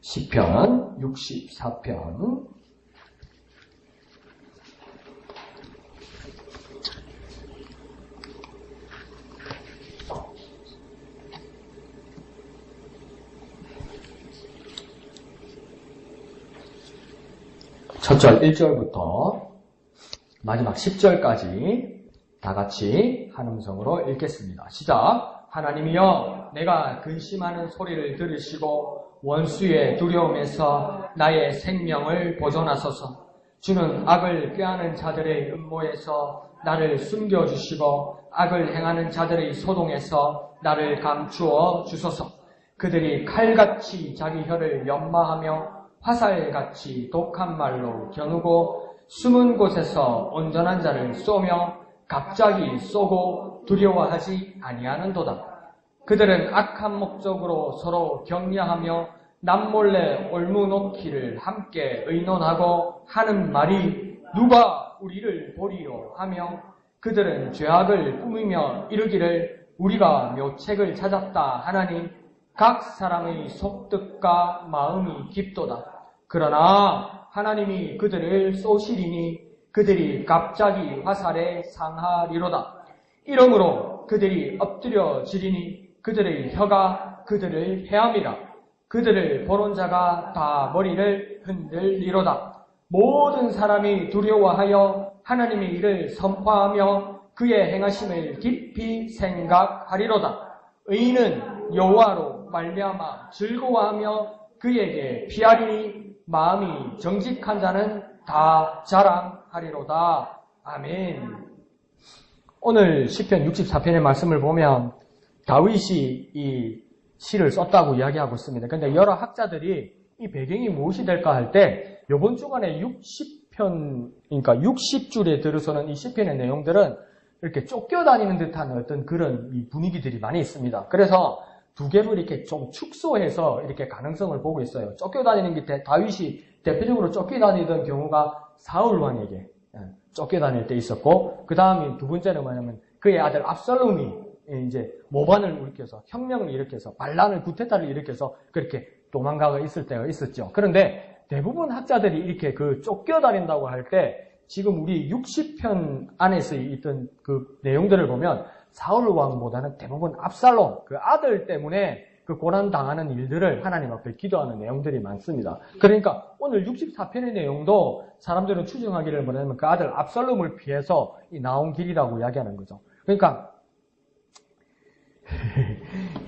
시편 64편 첫 절 1절부터 마지막 10절까지 다 같이 한 음성으로 읽겠습니다. 시작. 하나님이여, 내가 근심하는 소리를 들으시고 원수의 두려움에서 나의 생명을 보존하소서. 주는 악을 꾀하는 자들의 음모에서 나를 숨겨주시고 악을 행하는 자들의 소동에서 나를 감추어 주소서. 그들이 칼같이 자기 혀를 연마하며 화살같이 독한 말로 겨누고 숨은 곳에서 온전한 자를 쏘며 갑자기 쏘고 두려워하지 아니하는도다. 그들은 악한 목적으로 서로 격려하며 남몰래 올무놓기를 함께 의논하고 하는 말이 누가 우리를 보리요 하며 그들은 죄악을 꾸미며 이르기를 우리가 묘책을 찾았다 하나니 각 사람의 속뜻과 마음이 깊도다. 그러나 하나님이 그들을 쏘시리니 그들이 갑자기 화살에 상하리로다. 이러므로 그들이 엎드려지리니 그들의 혀가 그들을 해함이라. 그들을 보는 자가 다 머리를 흔들리로다. 모든 사람이 두려워하여 하나님의 일을 선포하며 그의 행하심을 깊이 생각하리로다. 의인은 여호와로 말미암아 즐거워하며 그에게 피하리니 마음이 정직한 자는 다 자랑하리로다. 아멘. 오늘 시편 64편의 말씀을 보면 다윗이 이 시를 썼다고 이야기하고 있습니다. 그런데 여러 학자들이 이 배경이 무엇이 될까 할 때 이번 주간에 60편, 그러니까 60줄에 들어서는 이 시편의 내용들은 이렇게 쫓겨다니는 듯한 어떤 그런 이 분위기들이 많이 있습니다. 그래서 두 개를 이렇게 좀 축소해서 이렇게 가능성을 보고 있어요. 쫓겨다니는 게 다윗이 대표적으로 쫓겨다니던 경우가 사울 왕에게 쫓겨다닐 때 있었고, 그 다음에 두 번째는 뭐냐면 그의 아들 압살롬이 이제 모반을 일으켜서 혁명을 일으켜서 반란을 구테타를 일으켜서 그렇게 도망가가 있을 때가 있었죠. 그런데 대부분 학자들이 이렇게 그 쫓겨다닌다고 할 때 지금 우리 60편 안에서 있던 그 내용들을 보면 사울 왕보다는 대부분 압살롬 그 아들 때문에 그 고난 당하는 일들을 하나님 앞에 기도하는 내용들이 많습니다. 그러니까 오늘 64편의 내용도 사람들은 추정하기를 뭐냐면 그 아들 압살롬을 피해서 나온 길이라고 이야기하는 거죠. 그러니까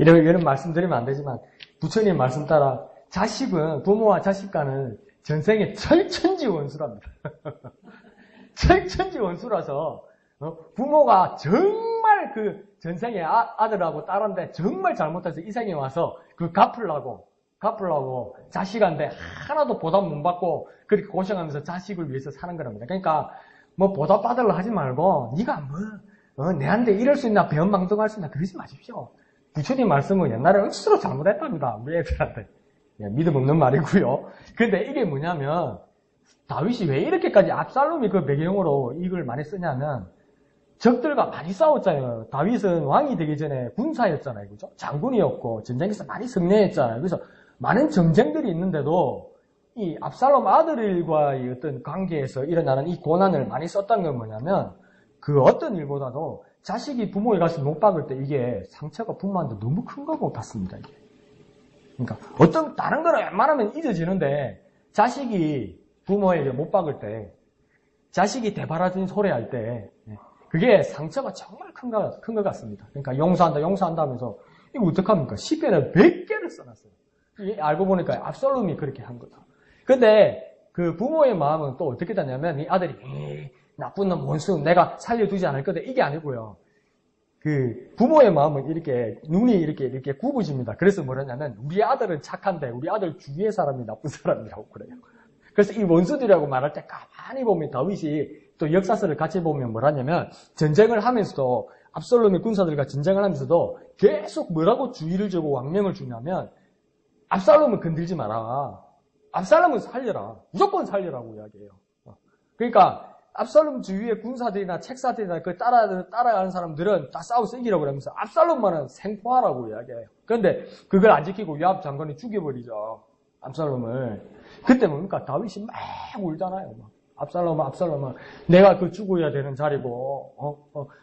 이런 말씀 드리면 안 되지만 부처님 말씀 따라 자식은 부모와 자식 간은 전생에 철천지 원수랍니다. 철천지 원수라서 부모가 정말 그 전생에 아들하고 딸한테 정말 잘못해서 이 생에 와서 그 갚으려고 자식한테 하나도 보답 못 받고 그렇게 고생하면서 자식을 위해서 사는 거랍니다. 그러니까 뭐 보답 받으려 하지 말고 네가 내한테 이럴 수 있나 배은망덕할 수 있나 그러지 마십시오. 부처님 말씀은 옛날에 억수로 잘못했답니다. 우리 애들한테. 믿음 없는 말이고요. 근데 이게 뭐냐면 다윗이 왜 이렇게까지 압살롬이 그 배경으로 이걸 많이 쓰냐면 적들과 많이 싸웠잖아요. 다윗은 왕이 되기 전에 군사였잖아요. 그죠? 장군이었고 전쟁에서 많이 승리했잖아요. 그래서 많은 전쟁들이 있는데도 이 압살롬 아들과의 어떤 관계에서 일어나는 이 고난을 많이 썼던 건 뭐냐면 그 어떤 일보다도 자식이 부모에 가서 못 박을 때 이게 상처가 부모한테 너무 큰 거 못 받습니다. 이게. 그러니까 어떤 다른 거는 웬만하면 잊어지는데 자식이 부모에게 못 박을 때 자식이 대바라진 소리 할 때 그게 상처가 정말 큰 것 같습니다. 그러니까 용서한다 하면서 이거 어떡합니까? 시편을 100개를 써놨어요. 알고 보니까 압살롬이 그렇게 한 거다. 근데 그 부모의 마음은 또 어떻게 되냐면 이 아들이 나쁜 놈 원수 내가 살려두지 않을 거다 이게 아니고요. 그 부모의 마음은 이렇게 눈이 이렇게 굽어집니다. 그래서 뭐냐면 우리 아들은 착한데 우리 아들 주위의 사람이 나쁜 사람이라고 그래요. 그래서 이 원수들이라고 말할 때 가만히 보면 다윗이 또 역사서를 같이 보면 뭐라냐면 전쟁을 하면서도 압살롬의 군사들과 전쟁을 하면서도 계속 뭐라고 주의를 주고 왕명을 주냐면 압살롬을 건들지 마라. 압살롬은 살려라. 무조건 살려라고 이야기해요. 그러니까 압살롬 주위의 군사들이나 책사들이나 그 따라가는 사람들은 다 싸워서 이기라고 그러면서 압살롬만은 생포하라고 이야기해요. 그런데 그걸 안 지키고 요압 장관이 죽여버리죠. 압살롬을. 그때 뭡니까? 다윗이 막 울잖아요. 압살롬아, 내가 그 죽어야 되는 자리고,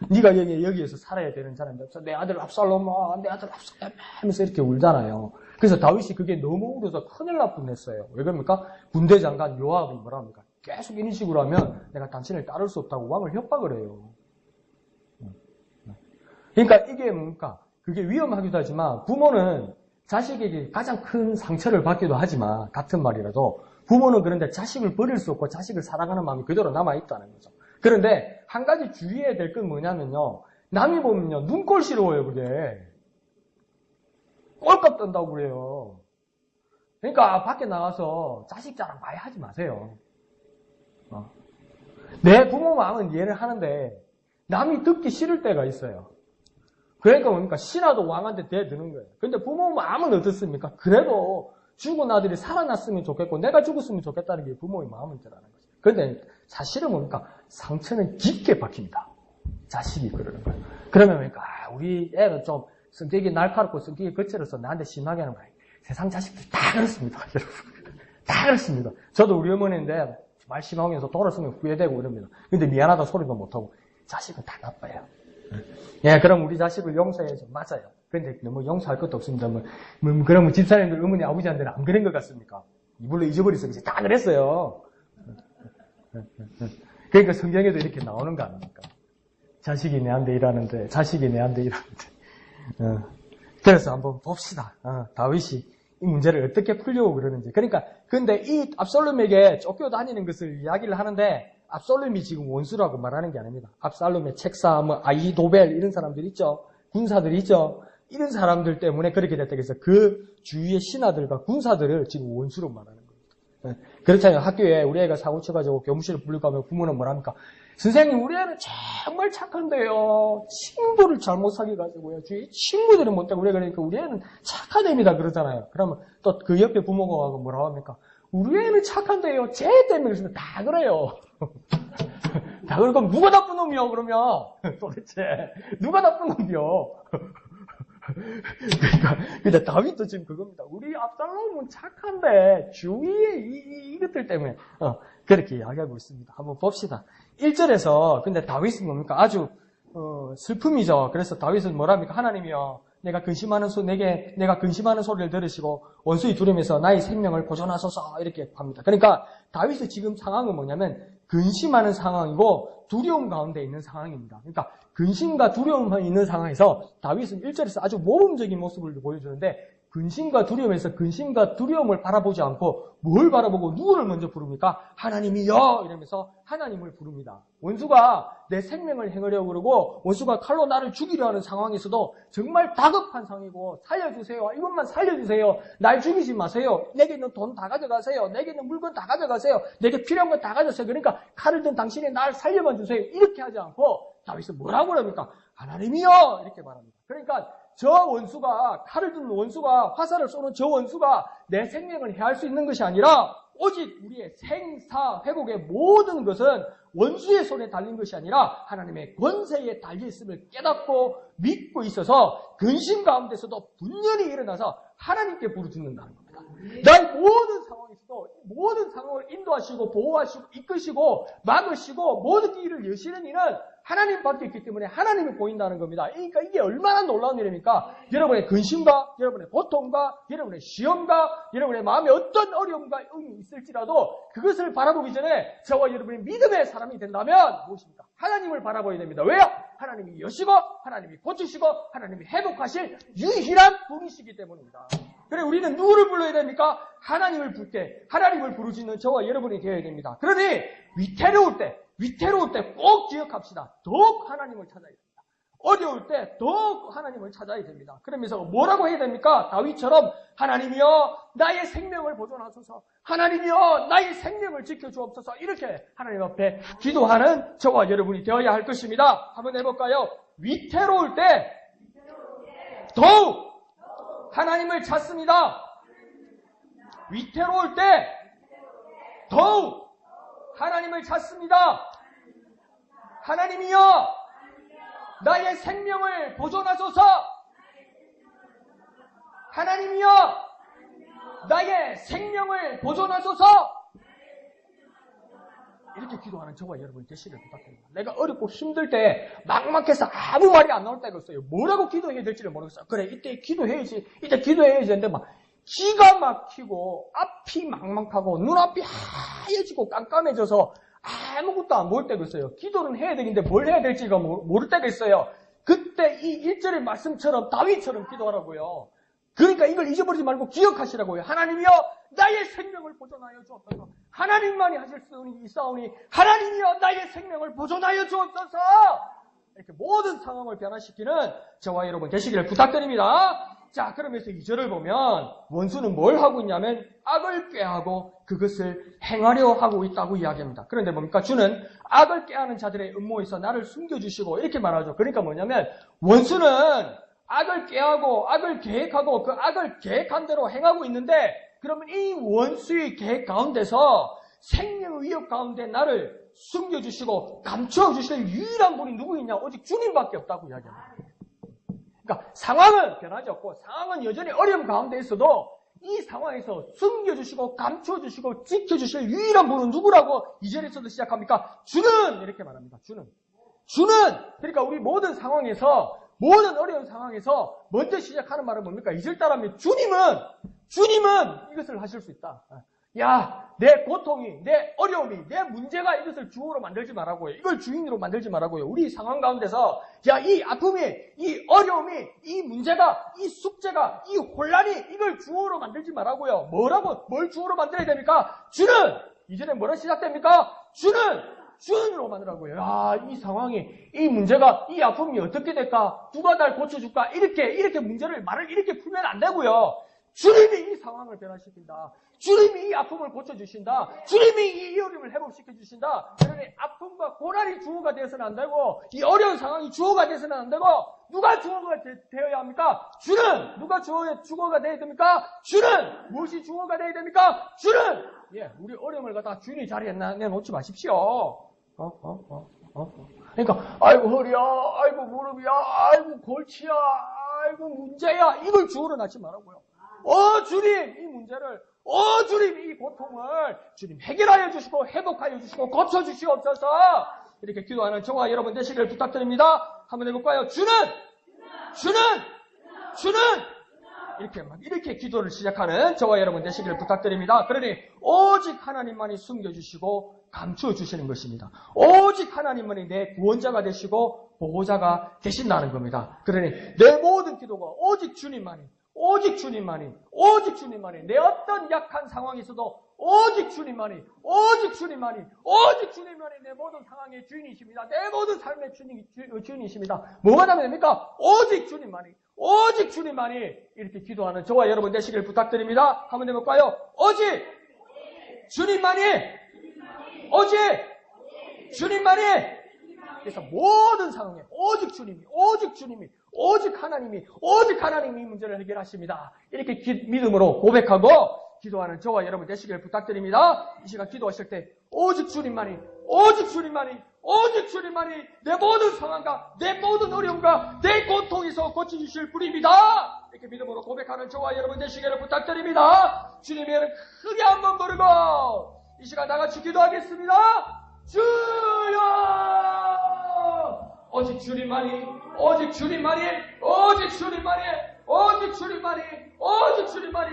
네가 여기에서 살아야 되는 자리인데, 내 아들 압살롬아, 내 아들 압살롬 하면서 이렇게 울잖아요. 그래서 다윗이 그게 너무 울어서 큰일 날 뻔했어요. 왜 그럽니까? 군대 장관 요압이 뭐라 합니까? 계속 이런 식으로 하면 내가 당신을 따를 수 없다고 왕을 협박을 해요. 그러니까 이게 뭡니까? 그게 위험하기도 하지만 부모는 자식에게 가장 큰 상처를 받기도 하지만 같은 말이라도 부모는 그런데 자식을 버릴 수 없고 자식을 사랑하는 마음이 그대로 남아있다는 거죠. 그런데 한 가지 주의해야 될 건 뭐냐면요. 남이 보면요. 눈꼴시러워요, 그게. 꼴값 떤다고 그래요. 그러니까 밖에 나가서 자식 자랑 많이 하지 마세요. 내 부모 마음은 이해를 하는데 남이 듣기 싫을 때가 있어요. 그러니까 뭡니까? 신하도 왕한테 대드는 거예요. 근데 부모 마음은 어떻습니까? 그래도 죽은 아들이 살아났으면 좋겠고 내가 죽었으면 좋겠다는 게 부모의 마음이라는 거죠. 그런데 사실은 뭡니까? 상처는 깊게 박힙니다. 자식이 그러는 거예요. 그러면 뭡니까? 우리 애는 좀 성격이 날카롭고 성격이 거칠어서 나한테 심하게 하는 거예요. 세상 자식들이 다 그렇습니다. 여러분. 다 그렇습니다. 저도 우리 어머니인데 말 심하게 해서 돌았으면 후회되고 이럽니다. 근데 미안하다 소리도 못하고 자식은 다 나빠요. 예, 그럼 우리 자식을 용서해야죠. 맞아요. 근데 너무 용서할 것도 없습니다. 그러면 집사님들, 어머니, 아버지한테는 안 그런 것 같습니까? 이불로 잊어버리서 다 그랬어요. 그러니까 성경에도 이렇게 나오는 거 아닙니까? 자식이 내한테 일하는데, 자식이 내한테 일하는데. 그래서 한번 봅시다. 다윗이 이 문제를 어떻게 풀려고 그러는지. 그러니까, 근데 이 압살롬에게 쫓겨다니는 것을 이야기를 하는데, 압살롬이 지금 원수라고 말하는 게 아닙니다. 압살롬의 책사, 아히도벨 이런 사람들 있죠. 군사들 있죠. 이런 사람들 때문에 그렇게 됐다. 그래서 그 주위의 신하들과 군사들을 지금 원수로 말하는 겁니다. 그렇잖아요. 학교에 우리 애가 사고 쳐가지고 교무실을 불리고 하면 부모는 뭐랍니까? 선생님, 우리 애는 정말 착한데요. 친구를 잘못 사귀어가지고요. 주위 친구들은 못되고 우리 그러니까 우리 애는 착한 애입니다. 그러잖아요. 그러면 또 그 옆에 부모가 와서 뭐라고 합니까? 우리 애는 착한데요. 쟤 때문에 그러시면 다 그래요. 다 그러고 누가 나쁜 놈이요? 그러면 도대체 누가 나쁜 놈이요? 그러니까 다윗도 지금 그겁니다. 우리 압살롬은 착한데 주위에 이것들 때문에 그렇게 이야기하고 있습니다. 한번 봅시다. 1절에서 근데 다윗은 뭡니까? 아주 슬픔이죠. 그래서 다윗은 뭐랍니까? 하나님이여 내가 근심하는 소리를 들으시고 원수의 두려움에서 나의 생명을 보존하소서 이렇게 합니다. 그러니까 다윗의 지금 상황은 뭐냐면 근심하는 상황이고 두려움 가운데 있는 상황입니다. 그러니까 근심과 두려움이 있는 상황에서 다윗은 1절에서 아주 모범적인 모습을 보여주는데 근심과 두려움에서 근심과 두려움을 바라보지 않고 뭘 바라보고 누구를 먼저 부릅니까? 하나님이여 이러면서 하나님을 부릅니다. 원수가 내 생명을 행하려고 그러고 원수가 칼로 나를 죽이려 하는 상황에서도 정말 다급한 상황이고 살려주세요. 이것만 살려주세요. 날 죽이지 마세요. 내게 있는 돈 다 가져가세요. 내게 있는 물건 다 가져가세요. 내게 필요한 건 다 가져가세요. 그러니까 칼을 든 당신이 날 살려만 주세요. 이렇게 하지 않고 다윗은 뭐라고 그럽니까? 하나님이여 이렇게 말합니다. 그러니까 저 원수가 칼을 든 원수가 화살을 쏘는 저 원수가 내 생명을 해할 수 있는 것이 아니라 오직 우리의 생사 회복의 모든 것은 원수의 손에 달린 것이 아니라 하나님의 권세에 달려있음을 깨닫고 믿고 있어서 근심 가운데서도 분연히 일어나서 하나님께 부르짖는다는 겁니다. 나의 모든 상황에서도 모든 상황을 인도하시고 보호하시고 이끄시고 막으시고 모든 일을 여시는 이는 하나님밖에 있기 때문에 하나님이 보인다는 겁니다. 그러니까 이게 얼마나 놀라운 일입니까? 여러분의 근심과 여러분의 고통과 여러분의 시험과 여러분의 마음에 어떤 어려움과 있을지라도 그것을 바라보기 전에 저와 여러분이 믿음의 사람이 된다면 무엇입니까? 하나님을 바라봐야 됩니다. 왜요? 하나님이 여시고 하나님이 고치시고 하나님이 회복하실 유일한 분이시기 때문입니다. 그래 우리는 누구를 불러야 됩니까? 하나님을 부르짖는 저와 여러분이 되어야 됩니다. 그러니 위태로울 때 꼭 기억합시다. 더욱 하나님을 찾아야 됩니다. 어려울 때 더욱 하나님을 찾아야 됩니다. 그러면서 뭐라고 해야 됩니까? 다윗처럼 하나님이여 나의 생명을 보존하소서. 하나님이여 나의 생명을 지켜주옵소서. 이렇게 하나님 앞에 기도하는 저와 여러분이 되어야 할 것입니다. 한번 해볼까요? 위태로울 때 더욱 하나님을 찾습니다. 위태로울 때 더욱 하나님을 찾습니다. 하나님이여 나의 생명을 보존하소서. 하나님이여 나의 나의 생명을 보존하소서. 이렇게 기도하는 저와 여러분 되시길 부탁드립니다. 내가 어렵고 힘들 때 막막해서 아무 말이 안 나올 때가 있어요. 뭐라고 기도해야 될지를 모르겠어요. 그래, 이때 기도해야지. 이때 기도해야지. 근데 막 기가 막히고 앞이 막막하고 눈앞이 하얘지고 깜깜해져서 아무것도 안 보일 때가 있어요. 기도는 해야 되는데 뭘 해야 될지가 모를 때가 있어요. 그때 이 1절의 말씀처럼 다윗처럼 기도하라고요. 그러니까 이걸 잊어버리지 말고 기억하시라고요. 하나님이여 나의 생명을 보존하여 주옵소서. 하나님만이 하실 수 있사오니 하나님이여 나의 생명을 보존하여 주옵소서. 이렇게 모든 상황을 변화시키는 저와 여러분 되시기를 부탁드립니다. 자, 그러면서 2절을 보면 원수는 뭘 하고 있냐면 악을 꾀하고 그것을 행하려 하고 있다고 이야기합니다. 그런데 뭡니까? 주는 악을 꾀하는 자들의 음모에서 나를 숨겨주시고 이렇게 말하죠. 그러니까 뭐냐면 원수는 악을 꾀하고 악을 계획하고 그 악을 계획한 대로 행하고 있는데 그러면 이 원수의 계획 가운데서 생명의 위협 가운데 나를 숨겨주시고 감춰주실 유일한 분이 누구이냐? 오직 주님밖에 없다고 이야기합니다. 그러니까 상황은 변하지 않고 상황은 여전히 어려움 가운데 있어도 이 상황에서 숨겨주시고 감춰주시고 지켜주실 유일한 분은 누구라고 2절에서도 시작합니까? 주는 이렇게 말합니다. 주는 그러니까 우리 모든 상황에서 모든 어려운 상황에서 먼저 시작하는 말은 뭡니까? 2절 따라하면 주님은 이것을 하실 수 있다. 야, 내 고통이, 내 어려움이, 내 문제가 이것을 주어로 만들지 말라고요. 이걸 주인으로 만들지 말라고요. 우리 상황 가운데서 야, 이 아픔이, 이 어려움이, 이 문제가, 이 숙제가, 이 혼란이 이걸 주어로 만들지 말라고요. 뭘 주어로 만들어야 됩니까? 주는! 이전에 뭐로 시작됩니까? 주는으로 만들라고요. 야, 이 상황이, 이 문제가, 이 아픔이 어떻게 될까? 누가 날 고쳐줄까? 이렇게 말을 이렇게 풀면 안 되고요. 주님이 이 상황을 변화시킨다. 주님이 이 아픔을 고쳐주신다. 주님이 이 어려움을 회복시켜주신다. 그러니 아픔과 고난이 주어가 되어서는 안 되고 이 어려운 상황이 주어가 되어서는 안 되고 누가 주어가 되어야 합니까? 주는! 누가 주어가 되어야 됩니까? 주는! 무엇이 주어가 되어야 됩니까? 주는! 예, 우리 어려움을 갖다가 주인의 자리에 내놓지 마십시오. 그러니까 아이고 허리야, 아이고 무릎이야, 아이고 골치야, 아이고 문제야 이걸 주어로 놔지 말라고요. 주님 이 문제를 주님 이 고통을 주님 해결하여 주시고 회복하여 주시고 고쳐주시옵소서. 이렇게 기도하는 저와 여러분 되시기를 부탁드립니다. 한번 해볼까요? 주는 이렇게 기도를 시작하는 저와 여러분 되시기를 부탁드립니다. 그러니 오직 하나님만이 숨겨주시고 감춰주시는 것입니다. 오직 하나님만이 내 구원자가 되시고 보호자가 되신다는 겁니다. 그러니 내 모든 기도가 오직 주님만이 내 어떤 약한 상황에서도 오직 주님만이 내 모든 상황의 주인이십니다. 내 모든 삶의 주인이십니다. 뭐가 되면 됩니까? 오직 주님만이 이렇게 기도하는 저와 여러분 되시길 부탁드립니다. 한번 해볼까요? 오직 주님만이 그래서 모든 상황에 오직 하나님이 이 문제를 해결하십니다. 이렇게 믿음으로 고백하고 기도하는 저와 여러분 되시길 부탁드립니다. 이 시간 기도하실 때 오직 주님만이 내 모든 상황과 내 모든 어려움과 내 고통에서 고쳐주실 분입니다. 이렇게 믿음으로 고백하는 저와 여러분 되시기를 부탁드립니다. 주님의 이름 크게 한번 부르고 이 시간 다같이 기도하겠습니다. 주여! 오직 주님만이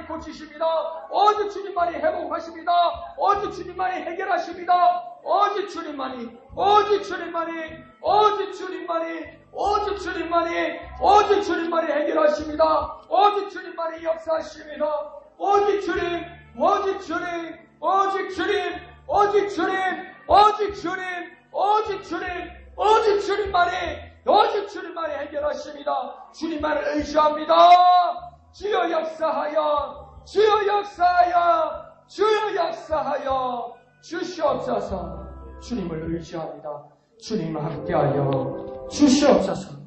고치십니다. 오직 주님만이 회복하십니다. 오직 주님만이 해결하십니다. 오직 주님만이 해결하십니다. 오직 주님만이 역사하십니다. 오직 주님만이 해결하십니다. 주님만을 의지합니다. 주여 역사하여 주시옵소서. 주님을 의지합니다. 주님 함께하여 주시옵소서.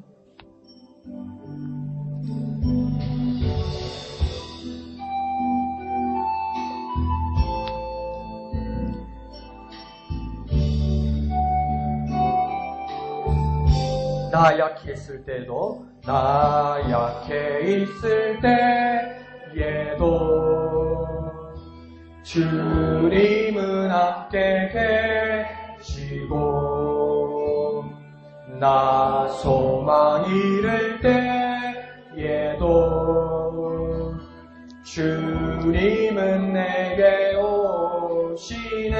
나 약해 있을 때도 주님은 함께 계시고 나 소망 잃을 때에도 주님은 내게 오시네.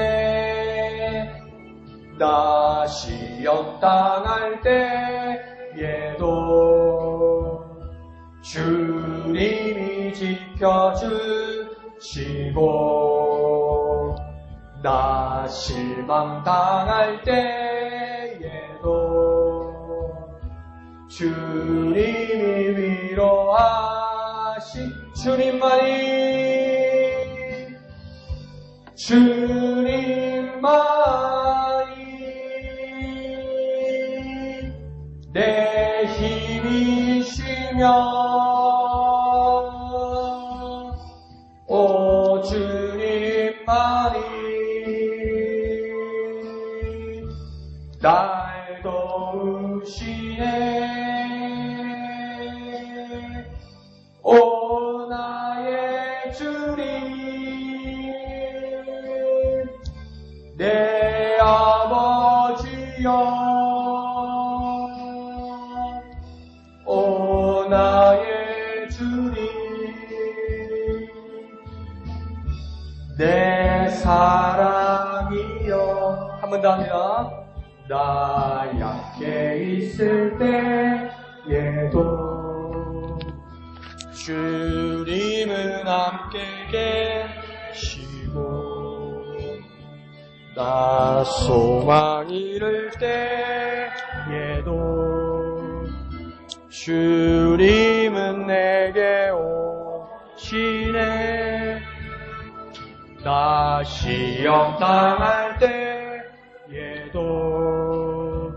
나 시험 당할 때에도 주님이 지켜주시고 나 실망 당할 때에도 주님이 위로하시 주님만이 내 힘이시며 오 주님만이 날 도우시네. 오 나의 주님 내 아버지여 오 나의 주님 내 사랑이여. 한 번 더 합니다. 나 약해 있을 때에도 주님은 함께 계시고 나 소망 잃을 때에도 주님은 내게 오시네. 나 시험 당할 때에도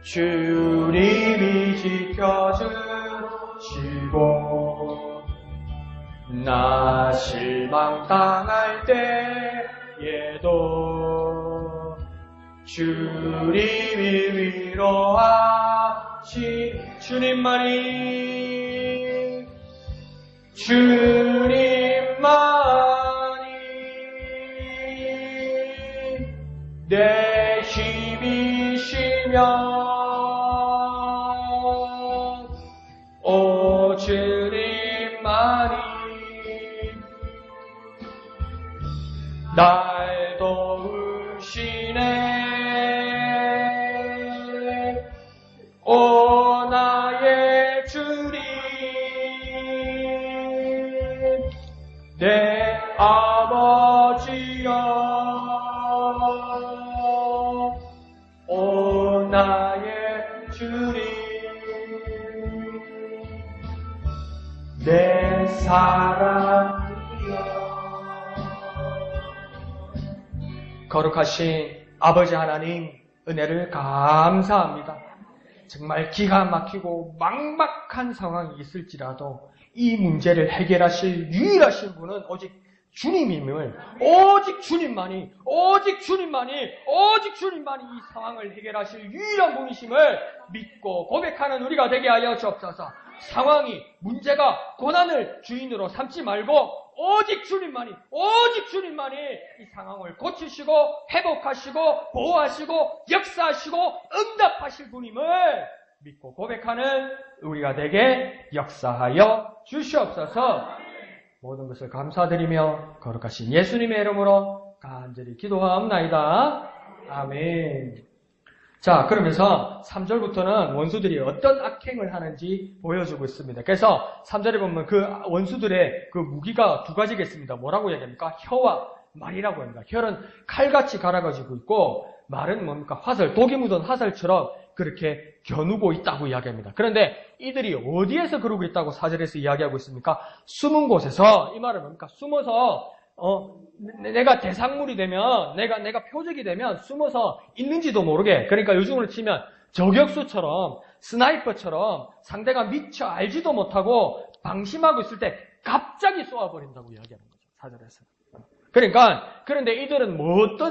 주님이 지켜주시고 나 실망 당할 때에도 주님이 위로하시 주님만이 내 힘이시며 오 주님만이 날 도우시네. 오 나의 주님 내 아버지여 오 나의 주님 내 사랑이여. 거룩하신 아버지 하나님 은혜를 감사합니다. 정말 기가 막히고 막막한 상황이 있을지라도 이 문제를 해결하실 유일하신 분은 오직 주님임을, 오직 주님만이 이 상황을 해결하실 유일한 분이심을 믿고 고백하는 우리가 되게 하여 주옵소서. 상황이, 문제가, 고난을 주인으로 삼지 말고 오직 주님만이 이 상황을 고치시고 회복하시고 보호하시고 역사하시고 응답하실 분임을 믿고 고백하는 우리가 되게 역사하여 주시옵소서. 모든 것을 감사드리며 거룩하신 예수님의 이름으로 간절히 기도하옵나이다. 아멘. 자, 그러면서 3절부터는 원수들이 어떤 악행을 하는지 보여주고 있습니다. 그래서 3절에 보면 그 원수들의 그 무기가 두 가지겠습니다. 뭐라고 이야기합니까? 혀와 말이라고 합니다. 혀는 칼같이 갈아가지고 있고 말은 뭡니까? 화살, 독이 묻은 화살처럼 그렇게 겨누고 있다고 이야기합니다. 그런데 이들이 어디에서 그러고 있다고 4절에서 이야기하고 있습니까? 숨은 곳에서. 이 말은 뭡니까? 숨어서 내가 대상물이 되면, 내가 표적이 되면 숨어서 있는지도 모르게, 그러니까 요즘으로 치면 저격수처럼, 스나이퍼처럼 상대가 미처 알지도 못하고 방심하고 있을 때 갑자기 쏘아버린다고 이야기하는 거죠. 4절에서. 그러니까, 그런데 이들은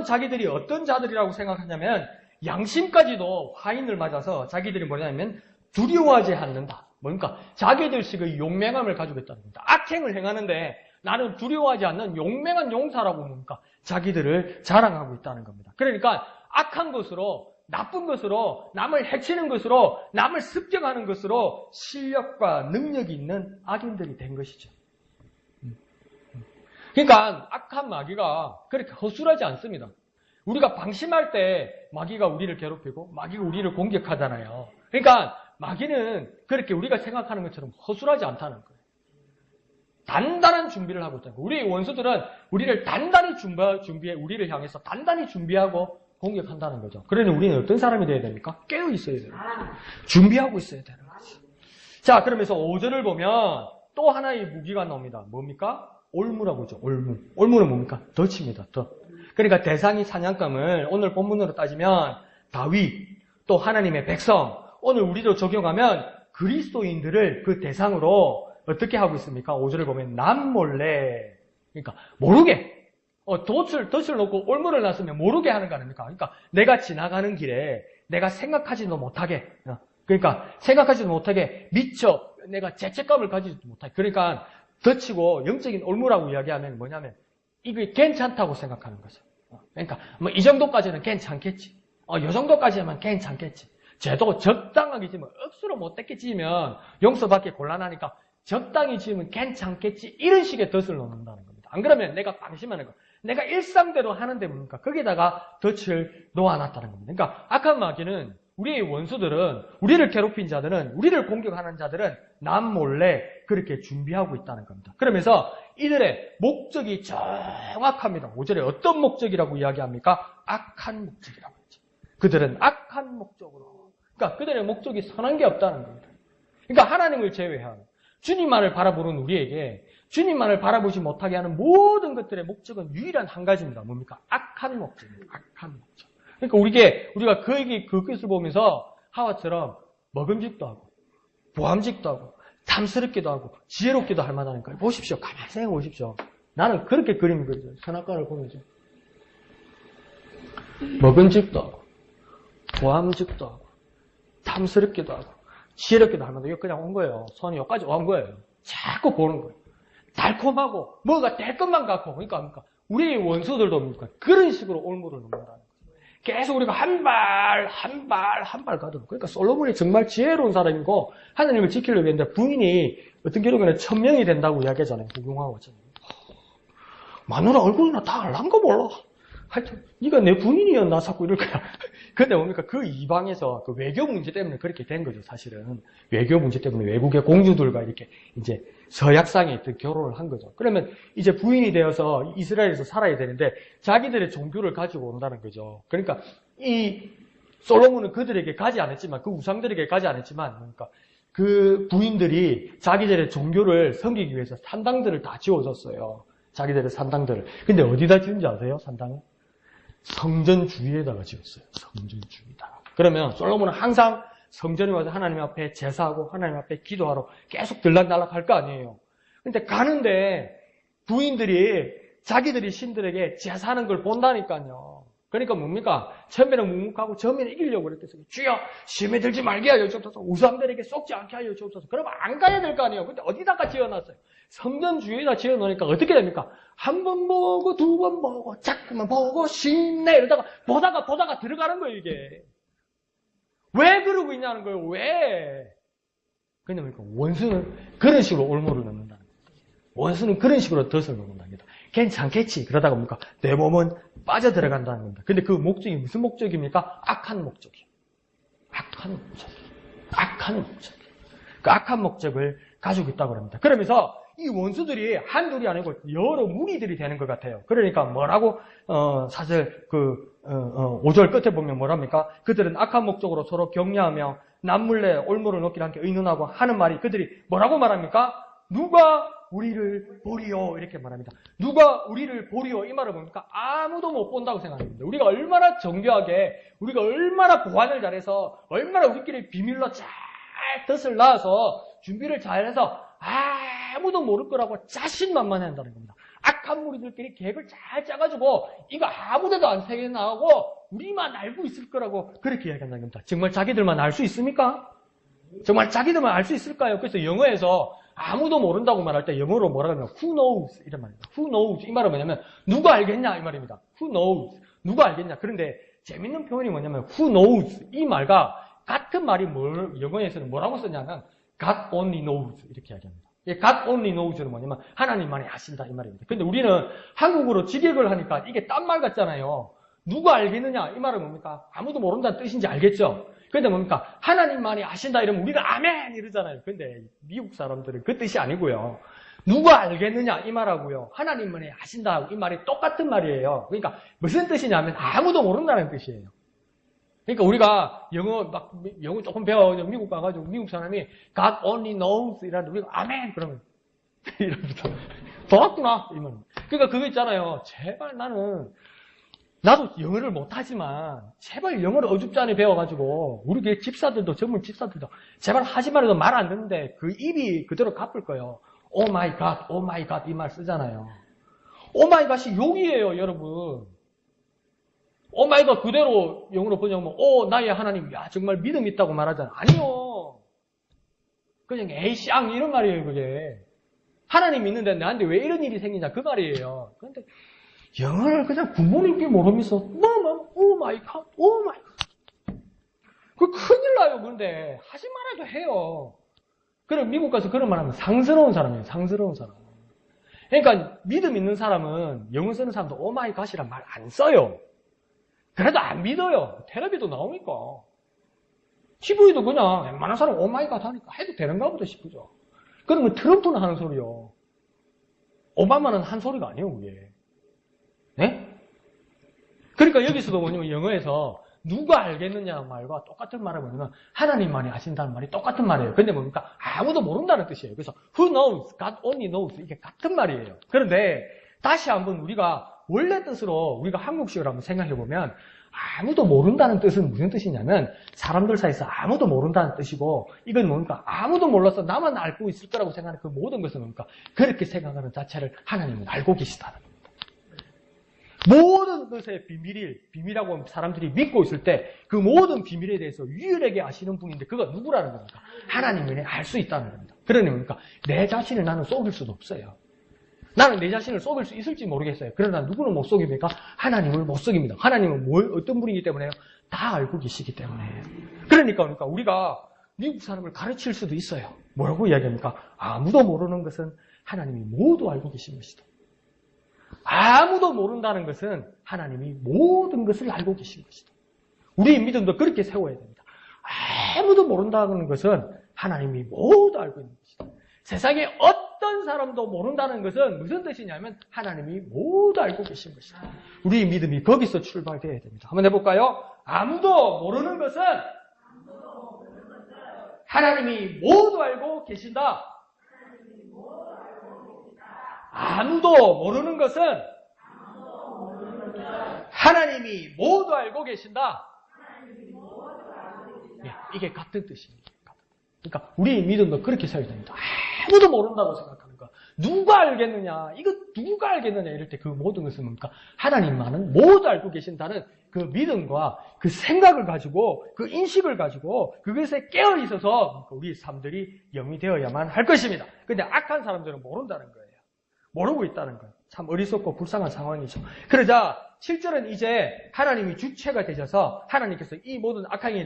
자기들이 어떤 자들이라고 생각하냐면, 양심까지도 화인을 맞아서 자기들이 뭐냐면 두려워하지 않는다. 뭡니까? 자기들식의 용맹함을 가지고 있다는 겁니다. 악행을 행하는데 나는 두려워하지 않는 용맹한 용사라고 뭡니까? 자기들을 자랑하고 있다는 겁니다. 그러니까 악한 것으로, 나쁜 것으로, 남을 해치는 것으로, 남을 습격하는 것으로 실력과 능력이 있는 악인들이 된 것이죠. 그러니까 악한 마귀가 그렇게 허술하지 않습니다. 우리가 방심할 때 마귀가 우리를 괴롭히고 마귀가 우리를 공격하잖아요. 그러니까 마귀는 그렇게 우리가 생각하는 것처럼 허술하지 않다는 거예요. 단단한 준비를 하고 있다는 거예요. 우리 원수들은 우리를 단단히 준비해 우리를 향해서 단단히 준비하고 공격한다는 거죠. 그러니 우리는 어떤 사람이 되어야 됩니까? 깨어 있어야 돼요. 준비하고 있어야 되는 거죠. 자, 그러면서 5절을 보면 또 하나의 무기가 나옵니다. 뭡니까? 올무라고 하죠. 올무. 올무는 뭡니까? 덫입니다. 덫. 그러니까 대상이 사냥감을 오늘 본문으로 따지면 다윗, 또 하나님의 백성, 오늘 우리도 적용하면 그리스도인들을 그 대상으로 어떻게 하고 있습니까? 5절을 보면 남몰래, 그러니까 모르게, 덫을 놓고 올무를 놨으면 모르게 하는 거 아닙니까? 그러니까 내가 지나가는 길에 내가 생각하지도 못하게, 그러니까 생각하지도 못하게 미처 내가 죄책감을 가지지도 못하게, 그러니까 덫이고 영적인 올무라고 이야기하면 뭐냐면 이게 괜찮다고 생각하는 거죠. 그러니까 뭐 이 정도까지는 괜찮겠지. 이 정도까지 하면 괜찮겠지. 쟤도 적당하게 지면 억수로 못되게 지면 용서받기 곤란하니까 적당히 지으면 괜찮겠지. 이런 식의 덫을 놓는다는 겁니다. 안 그러면 내가 방심하는 거. 내가 일상대로 하는데 뭡니까? 거기다가 덫을 놓아놨다는 겁니다. 그러니까 악한 마귀는 우리의 원수들은, 우리를 괴롭힌 자들은, 우리를 공격하는 자들은 남몰래 그렇게 준비하고 있다는 겁니다. 그러면서 이들의 목적이 정확합니다. 5절에 어떤 목적이라고 이야기합니까? 악한 목적이라고 했죠. 그들은 악한 목적으로. 그러니까 그들의 목적이 선한 게 없다는 겁니다. 그러니까 하나님을 제외한 주님만을 바라보는 우리에게 주님만을 바라보지 못하게 하는 모든 것들의 목적은 유일한 한 가지입니다. 뭡니까? 악한 목적입니다. 악한 목적. 그러니까 우리가 그것을 보면서 하와처럼 먹음직도 하고 보암직도 하고 탐스럽기도 하고 지혜롭기도 할 만하니까 보십시오. 가만히 생각해 보십시오. 나는 그렇게 그림 그리죠. 선악과를 보면서 먹음직도 하고 보암직도 하고 탐스럽기도 하고 지혜롭기도 할 만하고 이거 그냥 온 거예요. 손이 여기까지 온 거예요. 자꾸 보는 거예요. 달콤하고 뭐가 될 것만 같고 그러니까 우리 원수들도 뭡니까? 그런 식으로 올무를 놓는다는 거예요. 계속 우리가 한 발 가도. 그러니까 솔로몬이 정말 지혜로운 사람이고 하나님을 지키려고 했는데 부인이 어떤 기록에는 1000명이 된다고 이야기하잖아요. 구경하고 있잖아요. 마누라 얼굴이나 다 알란 거 몰라. 하여튼 네가 내 부인이었나 자꾸 이럴 거야. 근데 뭡니까? 그 이방에서 그 외교 문제 때문에 그렇게 된 거죠. 사실은 외교 문제 때문에 외국의 공주들과 이렇게 이제 서약상에 있던 결혼을 한 거죠. 그러면 이제 부인이 되어서 이스라엘에서 살아야 되는데 자기들의 종교를 가지고 온다는 거죠. 그러니까 이 솔로몬은 그들에게 가지 않았지만 그 우상들에게 가지 않았지만 그러니까 그 부인들이 자기들의 종교를 섬기기 위해서 산당들을 다 지어줬어요. 자기들의 산당들을. 근데 어디다 지은지 아세요? 산당을? 성전 주위에다가 지었어요. 성전 주위에다가. 그러면 솔로몬은 항상 성전에 와서 하나님 앞에 제사하고 하나님 앞에 기도하러 계속 들락날락 할 거 아니에요. 근데 가는데 부인들이 자기들이 신들에게 제사하는 걸 본다니까요. 그러니까 뭡니까? 처음에는 묵묵하고 처음에는 이기려고 그랬겠어요. 주여 시험에 들지 말게 하여 주옵소서. 우상들에게 속지 않게 하여 주옵소서. 그러면 안 가야 될 거 아니에요. 근데 어디다가 지어놨어요? 성전 주위에다 지어놓으니까 어떻게 됩니까? 한 번 보고 두 번 보고 자꾸만 보고 쉽네 이러다가 보다가 들어가는 거예요 이게. 왜 그러고 있냐는 거예요. 왜? 근데 뭡니까? 원수는 그런 식으로 올무를 넣는다는 거예요. 원수는 그런 식으로 덫을 넣는다는 거예요. 괜찮겠지. 그러다가 뭡니까? 내 몸은 빠져들어간다는 겁니다. 근데 그 목적이 무슨 목적입니까? 악한 목적이에요. 악한 목적. 악한 목적. 그 악한 목적을 가지고 있다고 합니다. 그러면서 이 원수들이 한둘이 아니고 여러 무리들이 되는 것 같아요. 그러니까 뭐라고 사실 5절 끝에 보면 뭐랍니까? 그들은 악한 목적으로 서로 격려하며 남몰래 올무를 놓기를 함께 의논하고 하는 말이 그들이 뭐라고 말합니까? 누가 우리를 보리요 이렇게 말합니다. 누가 우리를 보리요 이 말은 뭡니까? 아무도 못 본다고 생각합니다. 우리가 얼마나 정교하게 우리가 얼마나 보완을 잘해서 얼마나 우리끼리 비밀로 잘 덫을 놔서 준비를 잘해서 아무도 모를 거라고 자신만만해한다는 겁니다. 악한 무리들끼리 계획을 잘 짜가지고 이거 아무데도 안 새겨나가고 우리만 알고 있을 거라고 그렇게 이야기한다는 겁니다. 정말 자기들만 알 수 있습니까? 정말 자기들만 알 수 있을까요? 그래서 영어에서 아무도 모른다고 말할 때 영어로 뭐라 그러냐면 who knows 이런 말입니다. who knows 이 말은 뭐냐면 누가 알겠냐 이 말입니다. who knows 누가 알겠냐. 그런데 재밌는 표현이 뭐냐면 who knows 이 말과 같은 말이 영어에서는 뭐라고 쓰냐면 God only knows 이렇게 이야기합니다. God only knows는 뭐냐면 하나님만이 아신다 이 말입니다. 근데 우리는 한국어로 직역을 하니까 이게 딴 말 같잖아요. 누가 알겠느냐 이 말은 뭡니까? 아무도 모른다는 뜻인지 알겠죠? 근데 뭡니까? 하나님만이 아신다 이러면 우리가 아멘 이러잖아요. 근데 미국 사람들은 그 뜻이 아니고요. 누가 알겠느냐 이 말하고요. 하나님만이 아신다 이 말이 똑같은 말이에요. 그러니까 무슨 뜻이냐면 아무도 모른다는 뜻이에요. 그러니까 우리가 영어 조금 배워 미국 가가지고 미국 사람이 God only knows 이라는데 우리가 아멘 그러면 이러면서 돌았구나 이 말. 그러니까 그거 있잖아요. 제발 나도 영어를 못하지만 제발 영어를 어줍잖이 배워가지고 우리 교회 집사들도 전문 집사들도 제발 하지 말아도 말 안 듣는데 그 입이 그대로 갚을 거예요. 오 마이 갓, 오 마이 갓 이 말 쓰잖아요. 오 마이 갓이 욕이에요 여러분. 오 마이 갓 그대로 영어로 번역하면 오 나의 하나님 야 정말 믿음 있다고 말하잖아요. 아니요. 그냥 에이쌍 이런 말이에요 그게. 하나님 믿는데 나한테 왜 이런 일이 생기냐 그 말이에요. 그런데 영어를 그냥 부모님께 모르면서 오 마이 갓, 오 마이 갓. 그 큰일 나요. 그런데 하지 말아도 해요. 그럼 미국 가서 그런 말 하면 상스러운 사람이에요. 상스러운 사람. 그러니까 믿음 있는 사람은 영어 쓰는 사람도 오 마이 갓이란 말 안 써요. 그래도 안 믿어요. 텔레비도 나오니까. TV도 그냥 웬만한 사람 오 마이 갓 하니까 해도 되는가 보다 싶죠. 그러면 트럼프는 하는 소리요. 오바마는 한 소리가 아니에요, 그게. 네? 그러니까 여기서도 뭐냐면 영어에서 누가 알겠느냐는 말과 똑같은 말을 뭐냐면 하나님만이 아신다는 말이 똑같은 말이에요. 근데 뭡니까? 아무도 모른다는 뜻이에요. 그래서 who knows, God only knows 이게 같은 말이에요. 그런데 다시 한번 우리가 원래 뜻으로 우리가 한국식으로 한번 생각해 보면 아무도 모른다는 뜻은 무슨 뜻이냐면 사람들 사이에서 아무도 모른다는 뜻이고 이건 뭡니까? 아무도 몰라서 나만 알고 있을 거라고 생각하는 그 모든 것은 뭡니까? 그렇게 생각하는 자체를 하나님은 알고 계시다는 겁니다. 모든 것의 비밀이라고 사람들이 믿고 있을 때 그 모든 비밀에 대해서 유일하게 아시는 분인데 그가 누구라는 겁니까? 하나님만이 알 수 있다는 겁니다. 그러니 뭡니까? 내 자신을 나는 속일 수도 없어요. 나는 내 자신을 속일 수 있을지 모르겠어요. 그러나 누구는 못 속입니까? 하나님을 못 속입니다. 하나님은 어떤 분이기 때문에요? 다 알고 계시기 때문에. 그러니까 우리가 미국 사람을 가르칠 수도 있어요. 뭐라고 이야기합니까? 아무도 모르는 것은 하나님이 모두 알고 계신 것이다. 아무도 모른다는 것은 하나님이 모든 것을 알고 계신 것이다. 우리의 믿음도 그렇게 세워야 됩니다. 아무도 모른다는 것은 하나님이 모두 알고 있는 것이다. 세상에 어떤 사람도 모른다는 것은 무슨 뜻이냐면 하나님이 모두 알고 계신 것이다. 우리의 믿음이 거기서 출발되어야 됩니다. 한번 해볼까요? 아무도 모르는 것은 하나님이 모두 알고 계신다. 아무도 모르는 것은 하나님이 모두 알고 계신다. 네, 이게 같은 뜻입니다. 그러니까 우리의 믿음도 그렇게 세워야 됩니다. 아무도 모른다고 생각하는 거. 누가 알겠느냐? 이거 누가 알겠느냐? 이럴 때 그 모든 것은 뭡니까? 하나님만은 모두 알고 계신다는 그 믿음과 그 생각을 가지고 그 인식을 가지고 그것에 깨어 있어서 우리 삶들이 영이 되어야만 할 것입니다. 근데 악한 사람들은 모른다는 거예요. 모르고 있다는 거예요. 참 어리석고 불쌍한 상황이죠. 그러자 7절은 이제 하나님이 주체가 되셔서 하나님께서 이 모든 악행에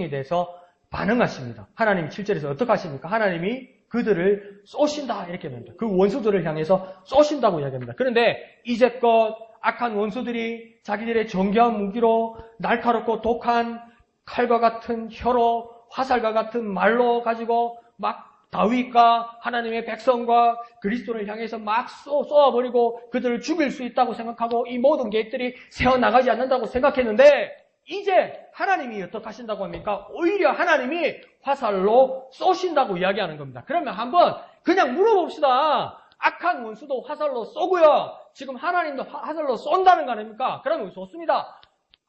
대해서 반응하십니다. 하나님이 7절에서 어떻게 하십니까? 하나님이 그들을 쏘신다 이렇게 합니다. 그 원수들을 향해서 쏘신다고 이야기합니다. 그런데 이제껏 악한 원수들이 자기들의 정교한 무기로 날카롭고 독한 칼과 같은 혀로 화살과 같은 말로 가지고 막 다윗과 하나님의 백성과 그리스도를 향해서 막 쏘아버리고 그들을 죽일 수 있다고 생각하고 이 모든 계획들이 새어나가지 않는다고 생각했는데 이제 하나님이 어떻게 하신다고 합니까? 오히려 하나님이 화살로 쏘신다고 이야기하는 겁니다. 그러면 한번 그냥 물어봅시다. 악한 원수도 화살로 쏘고요. 지금 하나님도 화살로 쏜다는 거 아닙니까? 그러면 좋습니다.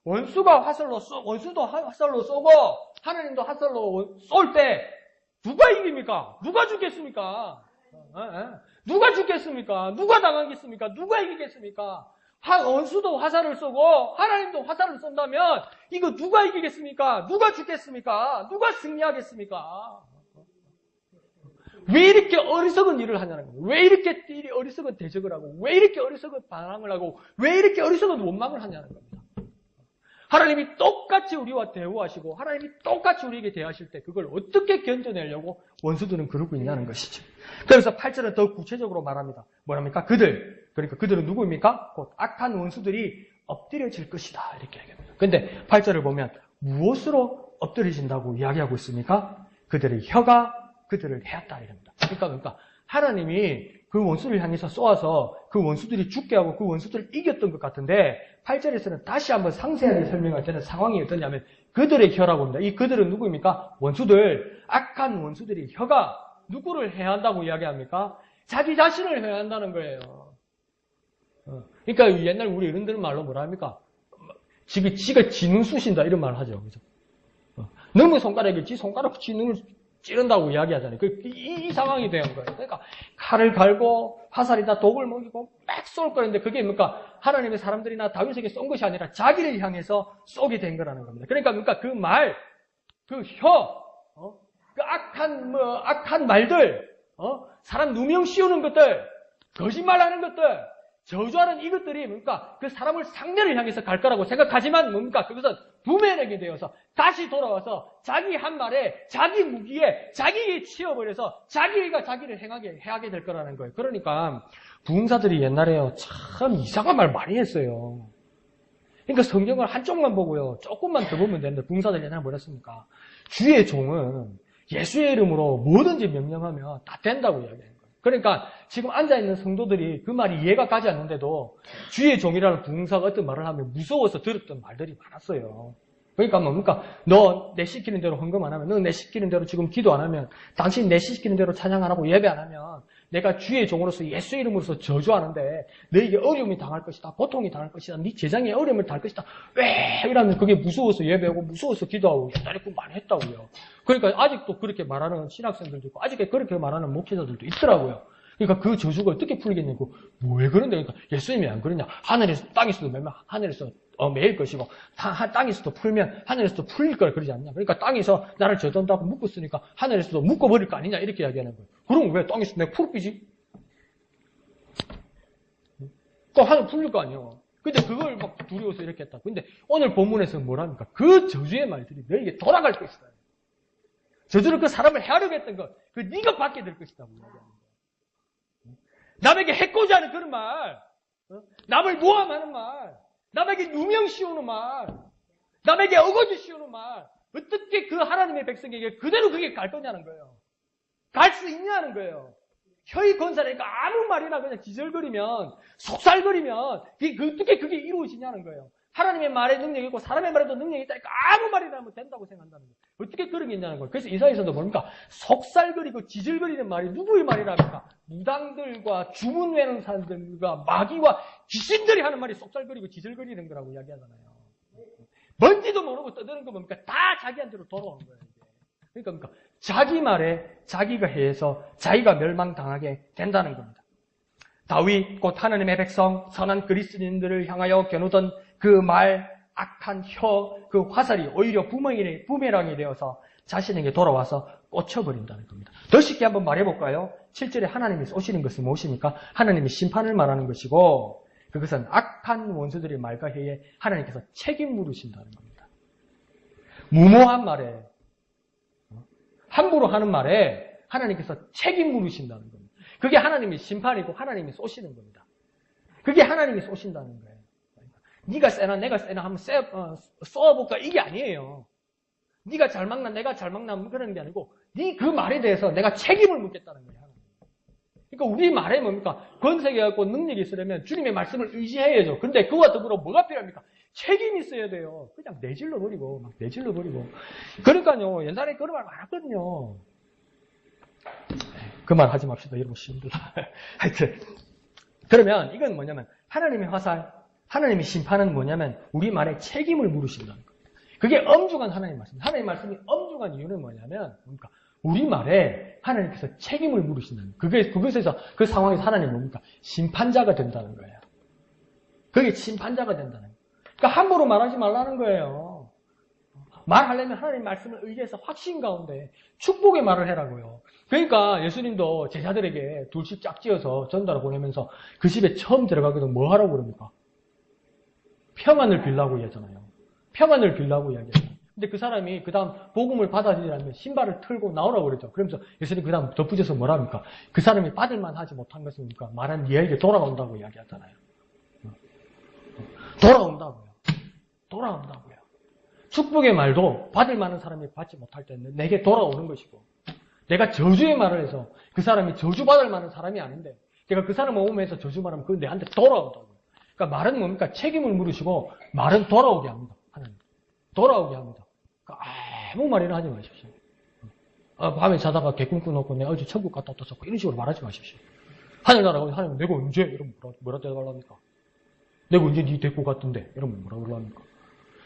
원수도 화살로 쏘고 하나님도 화살로 쏠 때 누가 이깁니까? 누가 죽겠습니까? 누가 죽겠습니까? 누가 당하겠습니까? 누가 이기겠습니까? 원수도 화살을 쏘고 하나님도 화살을 쏜다면 이거 누가 이기겠습니까? 누가 죽겠습니까? 누가 승리하겠습니까? 왜 이렇게 어리석은 일을 하냐는 거예요. 왜 이렇게 어리석은 대적을 하고, 왜 이렇게 어리석은 반항을 하고, 왜 이렇게 어리석은 원망을 하냐는 겁니다. 하나님이 똑같이 우리와 대우하시고, 하나님이 똑같이 우리에게 대하실 때 그걸 어떻게 견뎌내려고 원수들은 그러고 있냐는 것이죠. 그래서 8절은 더 구체적으로 말합니다. 뭐랍니까? 그러니까 그들은 누구입니까? 곧 악한 원수들이 엎드려질 것이다. 이렇게 얘기합니다. 근데 8절을 보면 무엇으로 엎드려진다고 이야기하고 있습니까? 그들의 혀가 그들을 해왔다. 이럽니다. 그러니까 하나님이 그 원수를 향해서 쏘아서 그 원수들이 죽게 하고 그 원수들을 이겼던 것 같은데 8절에서는 다시 한번 상세하게 설명할 때는 상황이 어떠냐면 그들의 혀라고 합니다. 이 그들은 누구입니까? 원수들, 악한 원수들이 혀가 누구를 해한다고 이야기합니까? 자기 자신을 해한다는 거예요. 그러니까 옛날 우리 어른들 말로 뭐라 합니까? 지가 지 눈 쑤신다 이런 말을 하죠. 그죠? 너무 손가락에 지 손가락 지 눈을 찌른다고 이야기하잖아요. 이 상황이 된 거예요. 그러니까 칼을 갈고 화살이다 독을 먹이고 막 쏠 거였는데 그게 뭡니까? 하나님의 사람들이나 다윗에게 쏜 것이 아니라 자기를 향해서 쏘게 된 거라는 겁니다. 그러니까 그 말, 그 혀, 그 악한 말들, 사람 누명 씌우는 것들, 거짓말하는 것들, 저주하는 이것들이 뭡니까? 그 사람을 상대를 향해서 갈 거라고 생각하지만 뭡니까? 그것은 부메랑이 되어서 다시 돌아와서 자기 한 말에 자기 무기에 자기에 치여버려서 자기가 자기를 해하게 될 거라는 거예요. 그러니까 부흥사들이 옛날에요 참 이상한 말 많이 했어요. 그러니까 성경을 한쪽만 보고요 조금만 더 보면 되는데 부흥사들이 옛날에 뭐랬습니까? 주의 종은 예수의 이름으로 뭐든지 명령하면 다 된다고 이야기해요. 그러니까 지금 앉아있는 성도들이 그 말이 이해가 가지 않는데도 주의 종이라는 부흥사가 어떤 말을 하면 무서워서 들었던 말들이 많았어요. 그러니까 뭡니까? 너 내 시키는 대로 헌금 안 하면, 너 내 시키는 대로 지금 기도 안 하면, 당신 내 시키는 대로 찬양 안 하고 예배 안 하면 내가 주의 종으로서 예수의 이름으로서 저주하는데 너에게 어려움이 당할 것이다. 고통이 당할 것이다. 네 재정에 어려움을 당할 것이다. 왜? 이러면 그게 무서워서 예배하고 무서워서 기도하고 옛날에 그 많이 했다고요. 그러니까 아직도 그렇게 말하는 신학생들도 있고 아직도 그렇게 말하는 목회자들도 있더라고요. 그러니까 그 저주가 어떻게 풀리겠냐고. 왜 그런데? 그러니까 예수님이 안 그러냐. 하늘에서 땅에서도 매면 하늘에서 매일 것이고 땅에서도 풀면 하늘에서도 풀릴 걸 그러지 않냐. 그러니까 땅에서 나를 저던다고 묶었으니까 하늘에서도 묶어버릴 거 아니냐 이렇게 이야기하는 거예요. 그럼 왜 땅에서 내가 풀기지? 그 하늘 풀릴 거 아니에요. 근데 그걸 막 두려워서 이렇게 했다. 근데 오늘 본문에서 뭐랍니까? 그 저주의 말들이 너에게 돌아갈 것이다. 저주를 그 사람을 헤아려고 했던 것, 그 네가 받게 될 것이다. 남에게 해코지 하는 그런 말, 남을 모함하는 말, 남에게 누명 씌우는 말, 남에게 어거지 씌우는 말, 어떻게 그 하나님의 백성에게 그대로 그게 갈 거냐는 거예요. 갈 수 있냐는 거예요. 혀의 권세라니까 아무 말이나 그냥 기절거리면, 속살거리면, 어떻게 그게 이루어지냐는 거예요. 하나님의 말에 능력이 있고 사람의 말에도 능력이 있다니까 아무 말이나 하면 된다고 생각한다는 거예요. 어떻게 그런 게 있냐는 거예요. 그래서 이사야서도 뭡니까? 속살거리고 지질거리는 말이 누구의 말이랍니까? 무당들과 주문 외는 사람들과 마귀와 귀신들이 하는 말이 속살거리고 지질거리는 거라고 이야기하잖아요. 뭔지도 모르고 떠드는 거 뭡니까? 다 자기한테로 돌아오는 거예요. 그러니까 자기 말에 자기가 해서 자기가 멸망당하게 된다는 겁니다. 다윗 곧 하나님의 백성 선한 그리스도인들을 향하여 겨누던 그 말, 악한 혀, 그 화살이 오히려 부메랑이 되어서 자신에게 돌아와서 꽂혀버린다는 겁니다. 더 쉽게 한번 말해볼까요? 7절에 하나님이 쏘시는 것은 무엇입니까? 하나님이 심판을 말하는 것이고 그것은 악한 원수들의 말과 해에 하나님께서 책임 물으신다는 겁니다. 무모한 말에 함부로 하는 말에 하나님께서 책임 물으신다는 겁니다. 그게 하나님의 심판이고 하나님이 쏘시는 겁니다. 그게 하나님이 쏘신다는 거예요. 네가 세나 내가 세나 한번 쏘아볼까 이게 아니에요. 네가 잘 막나 내가 잘 막나 그런 게 아니고 네 그 말에 대해서 내가 책임을 묻겠다는 거예요. 그러니까 우리 말에 뭡니까? 권세가 있고 능력이 있으려면 주님의 말씀을 의지해야죠. 근데 그와 더불어 뭐가 필요합니까? 책임이 있어야 돼요. 그냥 내질러버리고 그러니까요 옛날에 그런 말 많았거든요. 그 말 하지 맙시다. 여러분 힘들어. 하여튼 그러면 이건 뭐냐면 하나님의 화살, 하나님의 심판은 뭐냐면 우리 말에 책임을 물으신다는 거예요. 그게 엄중한 하나님의 말씀입니다. 하나님의 말씀이 엄중한 이유는 뭐냐면 뭡니까? 우리 말에 하나님께서 책임을 물으신다는 거예요. 그것에서 그 상황에서 하나님은 뭡니까? 심판자가 된다는 거예요. 그게 심판자가 된다는 거예요. 그러니까 함부로 말하지 말라는 거예요. 말하려면 하나님의 말씀을 의지해서 확신 가운데 축복의 말을 해라고요. 그러니까 예수님도 제자들에게 둘씩 짝지어서 전달을 보내면서 그 집에 처음 들어가거든 뭐 하라고 그럽니까? 평안을 빌라고 이야기하잖아요. 평안을 빌라고 이야기해요. 근데 그 사람이 그 다음 복음을 받아들이려면 신발을 틀고 나오라고 그랬죠. 그러면서 예수님 그 다음 덧붙여서 뭐라 합니까? 그 사람이 받을만 하지 못한 것은 뭡니까? 말한 니에게 돌아온다고 이야기하잖아요. 돌아온다고요. 돌아온다고요. 축복의 말도 받을 만한 사람이 받지 못할 때는 내게 돌아오는 것이고, 내가 저주의 말을 해서 그 사람이 저주받을 만한 사람이 아닌데 내가 그 사람을 오면서 저주 말하면 그건 내한테 돌아온다고요. 그러니까 말은 뭡니까? 책임을 물으시고 말은 돌아오게 합니다. 하나님. 돌아오게 합니다. 그러니까 아무 말이나 하지 마십시오. 밤에 자다가 개꿈 꾸놓고 내가 어제 천국 갔다 왔다 이런 식으로 말하지 마십시오. 하늘나라 가면 하나님 내가 언제? 이러면 뭐라 대답하랍니까? 내가 언제 네 데리고 갔던데? 이러면 뭐라 그러랍니까?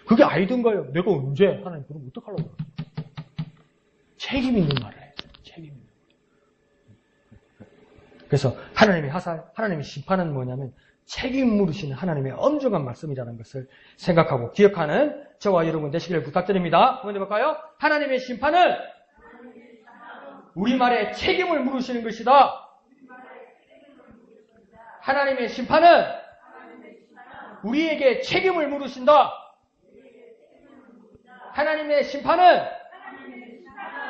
그게 아니던가요? 내가 언제? 하나님 그러면 어떡하려고? 책임 있는 말을 해요. 책임 있는 말. 그래서 하나님의 하살, 하나님의 심판은 뭐냐면 책임 물으시는 하나님의 엄중한 말씀이라는 것을 생각하고 기억하는 저와 여러분 되시기를 부탁드립니다. 한번 해볼까요? 하나님의 심판은 우리 말에 책임을 물으시는 것이다. 하나님의 심판은 우리에게 책임을 물으신다. 하나님의 심판은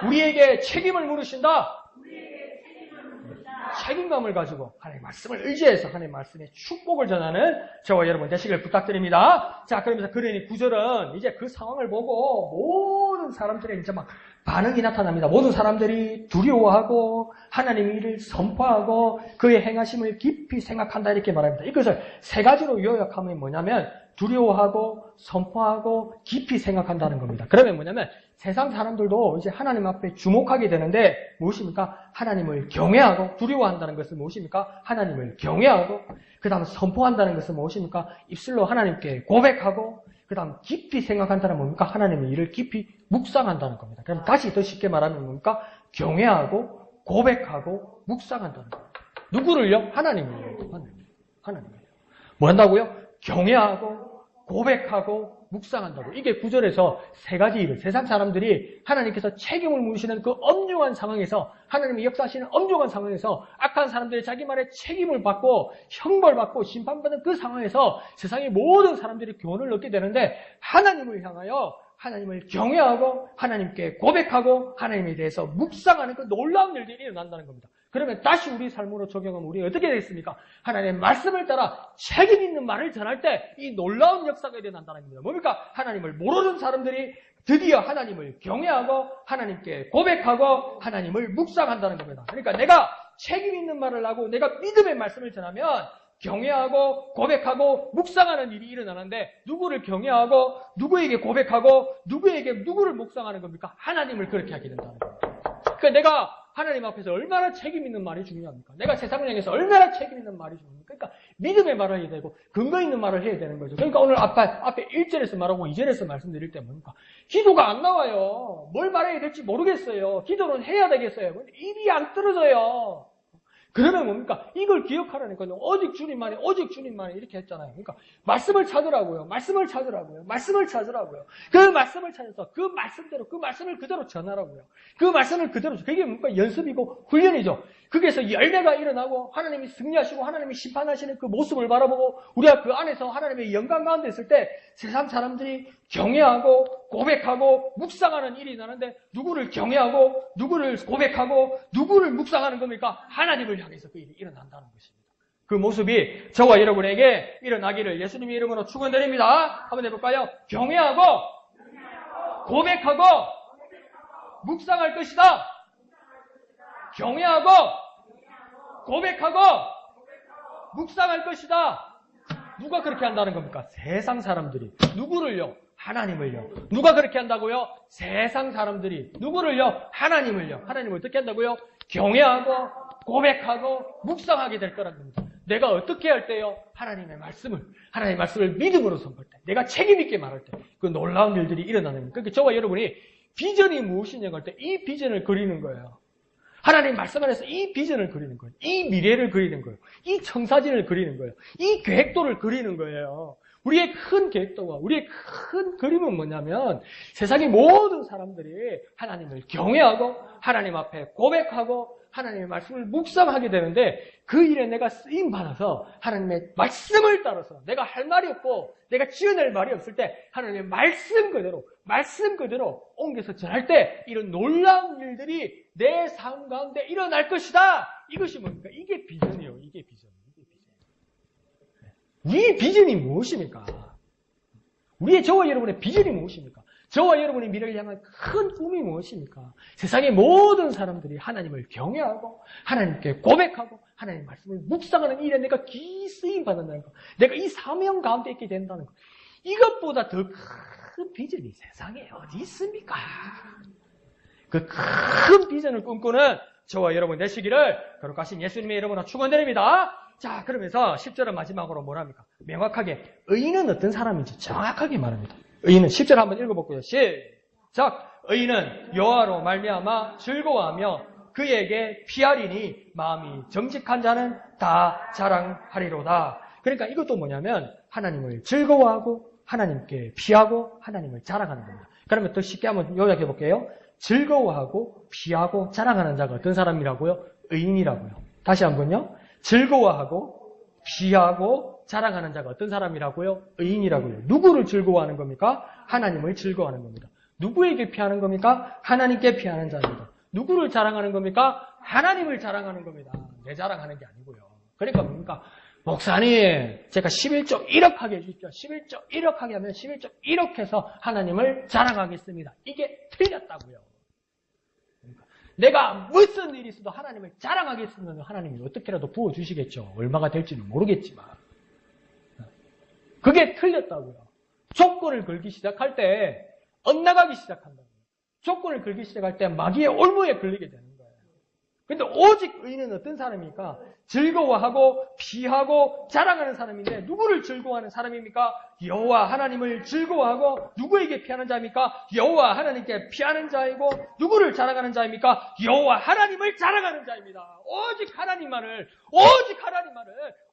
우리에게 책임을 물으신다. 책임감을 가지고 하나님의 말씀을 의지해서 하나님의 말씀의 축복을 전하는 저와 여러분 되시길 부탁드립니다. 자, 그러면서 그러니 9절은 이제 그 상황을 보고 모든 사람들의 이제 막 반응이 나타납니다. 모든 사람들이 두려워하고 하나님의 일을 선포하고 그의 행하심을 깊이 생각한다 이렇게 말합니다. 이것을 세 가지로 요약하면 뭐냐면 두려워하고 선포하고 깊이 생각한다는 겁니다. 그러면 뭐냐면 세상 사람들도 이제 하나님 앞에 주목하게 되는데 무엇입니까? 하나님을 경외하고 두려워한다는 것은 무엇입니까? 하나님을 경외하고 그 다음 선포한다는 것은 무엇입니까? 입술로 하나님께 고백하고 그 다음 깊이 생각한다는 뭡니까? 하나님의 일을 깊이 묵상한다는 겁니다. 그럼 다시 더 쉽게 말하면 뭡니까? 경외하고 고백하고 묵상한다는 겁니다. 누구를요? 하나님을요. 하나님을요. 뭐 한다고요? 경외하고 고백하고 묵상한다고. 이게 9절에서 세 가지 일을 세상 사람들이 하나님께서 책임을 물으시는 그 엄중한 상황에서 하나님이 역사하시는 엄중한 상황에서 악한 사람들이 자기 말에 책임을 받고 형벌받고 심판받는 그 상황에서 세상의 모든 사람들이 교훈을 얻게 되는데 하나님을 향하여 하나님을 경외하고 하나님께 고백하고 하나님에 대해서 묵상하는 그 놀라운 일들이 일어난다는 겁니다. 그러면 다시 우리 삶으로 적용하면 우리 어떻게 되겠습니까? 하나님의 말씀을 따라 책임 있는 말을 전할 때 이 놀라운 역사가 일어난다는 겁니다. 뭡니까? 하나님을 모르는 사람들이 드디어 하나님을 경외하고 하나님께 고백하고 하나님을 묵상한다는 겁니다. 그러니까 내가 책임 있는 말을 하고 내가 믿음의 말씀을 전하면 경외하고 고백하고 묵상하는 일이 일어나는데 누구를 경외하고 누구에게 고백하고 누구를 묵상하는 겁니까? 하나님을 그렇게 하게 된다는 겁니다. 그러니까 내가 하나님 앞에서 얼마나 책임 있는 말이 중요합니까? 내가 세상을 향해서 얼마나 책임 있는 말이 중요합니까? 그러니까 믿음의 말을 해야 되고 근거 있는 말을 해야 되는 거죠. 그러니까 오늘 앞에 1절에서 말하고 2절에서 말씀드릴 때 뭡니까? 기도가 안 나와요. 뭘 말해야 될지 모르겠어요. 기도는 해야 되겠어요. 근데 입이 안 떨어져요. 그러면 뭡니까? 이걸 기억하라니까요. 오직 주님만이 이렇게 했잖아요. 그러니까 말씀을 찾으라고요. 말씀을 찾으라고요. 그 말씀을 찾아서 그 말씀대로 그 말씀을 그대로 전하라고요. 그 말씀을 그대로 그게 뭡니까? 연습이고 훈련이죠. 거기에서 열매가 일어나고 하나님이 승리하시고 하나님이 심판하시는 그 모습을 바라보고 우리가 그 안에서 하나님의 영광 가운데 있을 때 세상 사람들이 경외하고 고백하고 묵상하는 일이 나는데 누구를 경외하고 누구를 고백하고 누구를 묵상하는 겁니까? 하나님을 향해서 그 일이 일어난다는 것입니다. 그 모습이 저와 여러분에게 일어나기를 예수님의 이름으로 축원드립니다. 한번 해볼까요? 경외하고 고백하고 묵상할 것이다. 경외하고 고백하고 묵상할 것이다. 누가 그렇게 한다는 겁니까? 세상 사람들이. 누구를요? 하나님을요. 누가 그렇게 한다고요? 세상 사람들이. 누구를요? 하나님을요. 하나님을 어떻게 한다고요? 경외하고 고백하고 묵상하게 될 거라는 겁니다. 내가 어떻게 할 때요? 하나님의 말씀을 믿음으로 선포할 때, 내가 책임 있게 말할 때, 그 놀라운 일들이 일어나는 거예요. 그러니까 저와 여러분이 비전이 무엇이냐고 할 때 이 비전을 그리는 거예요. 하나님 말씀 안에서 이 비전을 그리는 거예요. 이 미래를 그리는 거예요. 이 청사진을 그리는 거예요. 이 계획도를 그리는 거예요. 우리의 큰 계획도와 우리의 큰 그림은 뭐냐면 세상의 모든 사람들이 하나님을 경외하고 하나님 앞에 고백하고 하나님의 말씀을 묵상하게 되는데 그 일에 내가 쓰임받아서 하나님의 말씀을 따라서 내가 할 말이 없고 내가 지어낼 말이 없을 때 하나님의 말씀 그대로 옮겨서 전할 때 이런 놀라운 일들이 내 삶 가운데 일어날 것이다. 이것이 뭡니까? 이게 비전이에요. 이게 비전. 우리의 비전이 무엇입니까? 우리의 저와 여러분의 비전이 무엇입니까? 저와 여러분의 미래를 향한 큰 꿈이 무엇입니까? 세상의 모든 사람들이 하나님을 경외하고 하나님께 고백하고 하나님의 말씀을 묵상하는 일에 내가 기쓰임 받는다는 것. 내가 이 사명 가운데 있게 된다는 것. 이것보다 더 큰 비전이 세상에 어디 있습니까? 그 큰 비전을 꿈꾸는 저와 여러분 되시기를 거룩하신 예수님의 이름으로 축원드립니다. 자, 그러면서 10절은 마지막으로 뭐랍니까? 명확하게 의인은 어떤 사람인지 정확하게 말합니다. 의인은 10절 한번 읽어볼게요. 시작. 의인은 여호와로 말미암아 즐거워하며 그에게 피하리니 마음이 정직한 자는 다 자랑하리로다. 그러니까 이것도 뭐냐면 하나님을 즐거워하고 하나님께 피하고 하나님을 자랑하는 겁니다. 그러면 더 쉽게 한번 요약해 볼게요. 즐거워하고 피하고 자랑하는 자가 어떤 사람이라고요? 의인이라고요. 다시 한번요. 즐거워하고 피하고 자랑하는 자가 어떤 사람이라고요? 의인이라고요. 누구를 즐거워하는 겁니까? 하나님을 즐거워하는 겁니다. 누구에게 피하는 겁니까? 하나님께 피하는 자입니다. 누구를 자랑하는 겁니까? 하나님을 자랑하는 겁니다. 내 자랑하는 게 아니고요. 그러니까 뭡니까? 목사님, 제가 11조 1억 하게 해주십시오. 11조 1억 하게 하면 11조 1억 해서 하나님을 자랑하겠습니다. 이게 틀렸다고요. 내가 무슨 일이 있어도 하나님을 자랑하겠으면 하나님이 어떻게라도 부어주시겠죠. 얼마가 될지는 모르겠지만. 그게 틀렸다고요. 조건을 걸기 시작할 때 엇나가기 시작한다. 조건을 걸기 시작할 때 마귀의 올무에 걸리게 되는 거예요. 근데 오직 의인은 어떤 사람입니까? 즐거워하고 피하고 자랑하는 사람인데 누구를 즐거워하는 사람입니까? 여호와 하나님을 즐거워하고 누구에게 피하는 자입니까? 여호와 하나님께 피하는 자이고 누구를 자랑하는 자입니까? 여호와 하나님을 자랑하는 자입니다.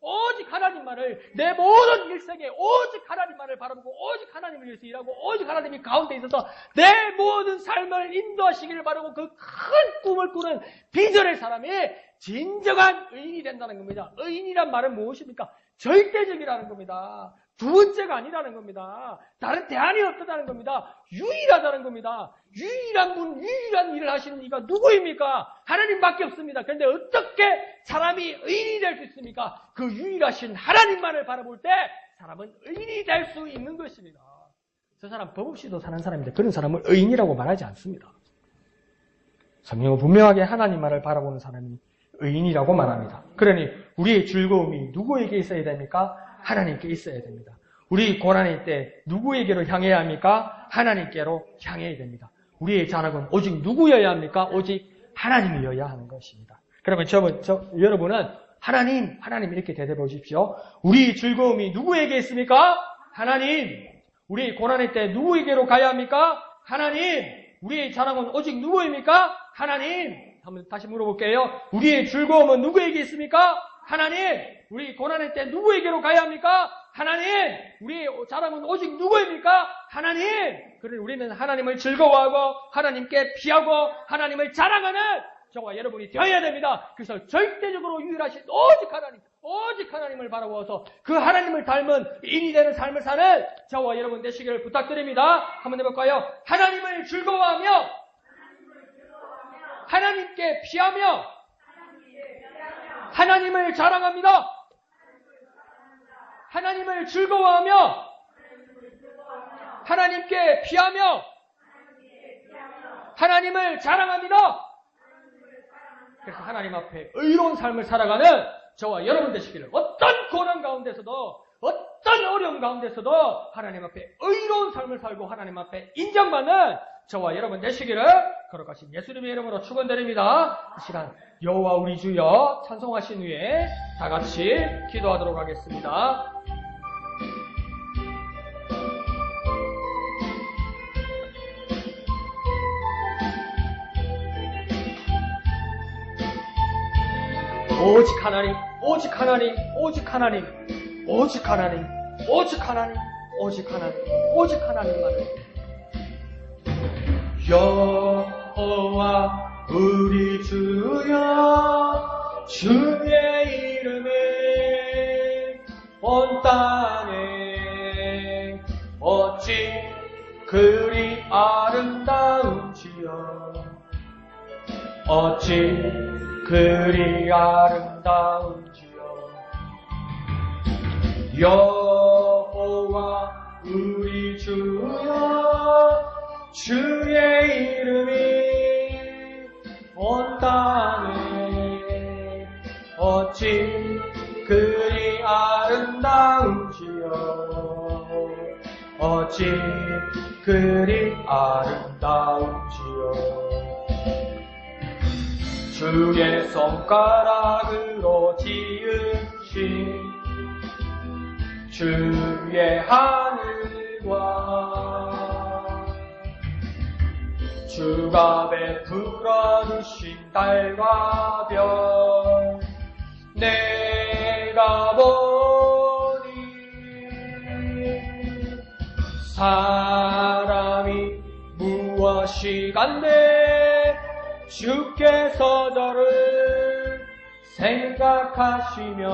오직 하나님만을 내 모든 일생에 오직 하나님만을 바라보고 오직 하나님을 위해서 일하고 오직 하나님이 가운데 있어서 내 모든 삶을 인도하시기를 바라고 그 큰 꿈을 꾸는 비전의 사람이 진정한 의인이 된다는 겁니다. 의인이란 말은 무엇입니까? 절대적이라는 겁니다. 두 번째가 아니라는 겁니다. 다른 대안이 없다는 겁니다. 유일하다는 겁니다. 유일한 일을 하시는 이가 누구입니까? 하나님밖에 없습니다. 그런데 어떻게 사람이 의인이 될 수 있습니까? 그 유일하신 하나님만을 바라볼 때 사람은 의인이 될 수 있는 것입니다. 저 사람 법 없이도 사는 사람인데 그런 사람을 의인이라고 말하지 않습니다. 성경은 분명하게 하나님만을 바라보는 사람이 의인이라고 말합니다. 그러니 우리의 즐거움이 누구에게 있어야 됩니까? 하나님께 있어야 됩니다. 우리 고난일 때 누구에게로 향해야 합니까? 하나님께로 향해야 됩니다. 우리의 자랑은 오직 누구여야 합니까? 오직 하나님이어야 하는 것입니다. 그러면 여러분은 하나님 이렇게 대답해 보십시오. 우리 즐거움이 누구에게 있습니까? 하나님. 우리 고난일 때 누구에게로 가야 합니까? 하나님. 우리의 자랑은 오직 누구입니까? 하나님. 한번 다시 물어볼게요. 우리의 즐거움은 누구에게 있습니까? 하나님. 우리 고난의 때 누구에게로 가야 합니까? 하나님. 우리의 자랑은 오직 누구입니까? 하나님. 그러니 우리는 하나님을 즐거워하고 하나님께 피하고 하나님을 자랑하는 저와 여러분이 되어야 됩니다. 그래서 절대적으로 유일하신 오직 하나님을 바라보아서 그 하나님을 닮은 인이 되는 삶을 사는 저와 여러분 되시기를 부탁드립니다. 한번 해볼까요? 하나님을 즐거워하며 하나님께 피하며 하나님을 자랑합니다. 하나님을 즐거워하며 하나님께 피하며 하나님을 자랑합니다. 그래서 하나님 앞에 의로운 삶을 살아가는 저와 여러분 되시기를 어떤 고난 가운데서도 어떤 어려움 가운데서도 하나님 앞에 의로운 삶을 살고 하나님 앞에 인정받는 저와 여러분 되시기를 거룩하신 예수님의 이름으로 축원드립니다. 이 시간 여호와 우리 주여 찬송하신 후에 다 같이 기도하도록 하겠습니다. 오직 하나님, 오직 하나님, 오직 하나님, 오직 하나님, 오직 하나님, 오직 하나님, 오직 하나님만을. 여호와 우리 주여, 주의 이름이 온 땅에 어찌 그리 아름다운지요, 어찌 그리 아름다운지요. 여호와 우리 주여, 주의 이름이 온 땅에 어찌 그리 아름다운지요, 어찌 그리 아름다운지요. 주의 손가락으로 지으신 주의 하늘과 주가 베풀어 주신 달과 별 내가 보니 사람이 무엇이간데 주께서 저를 생각하시며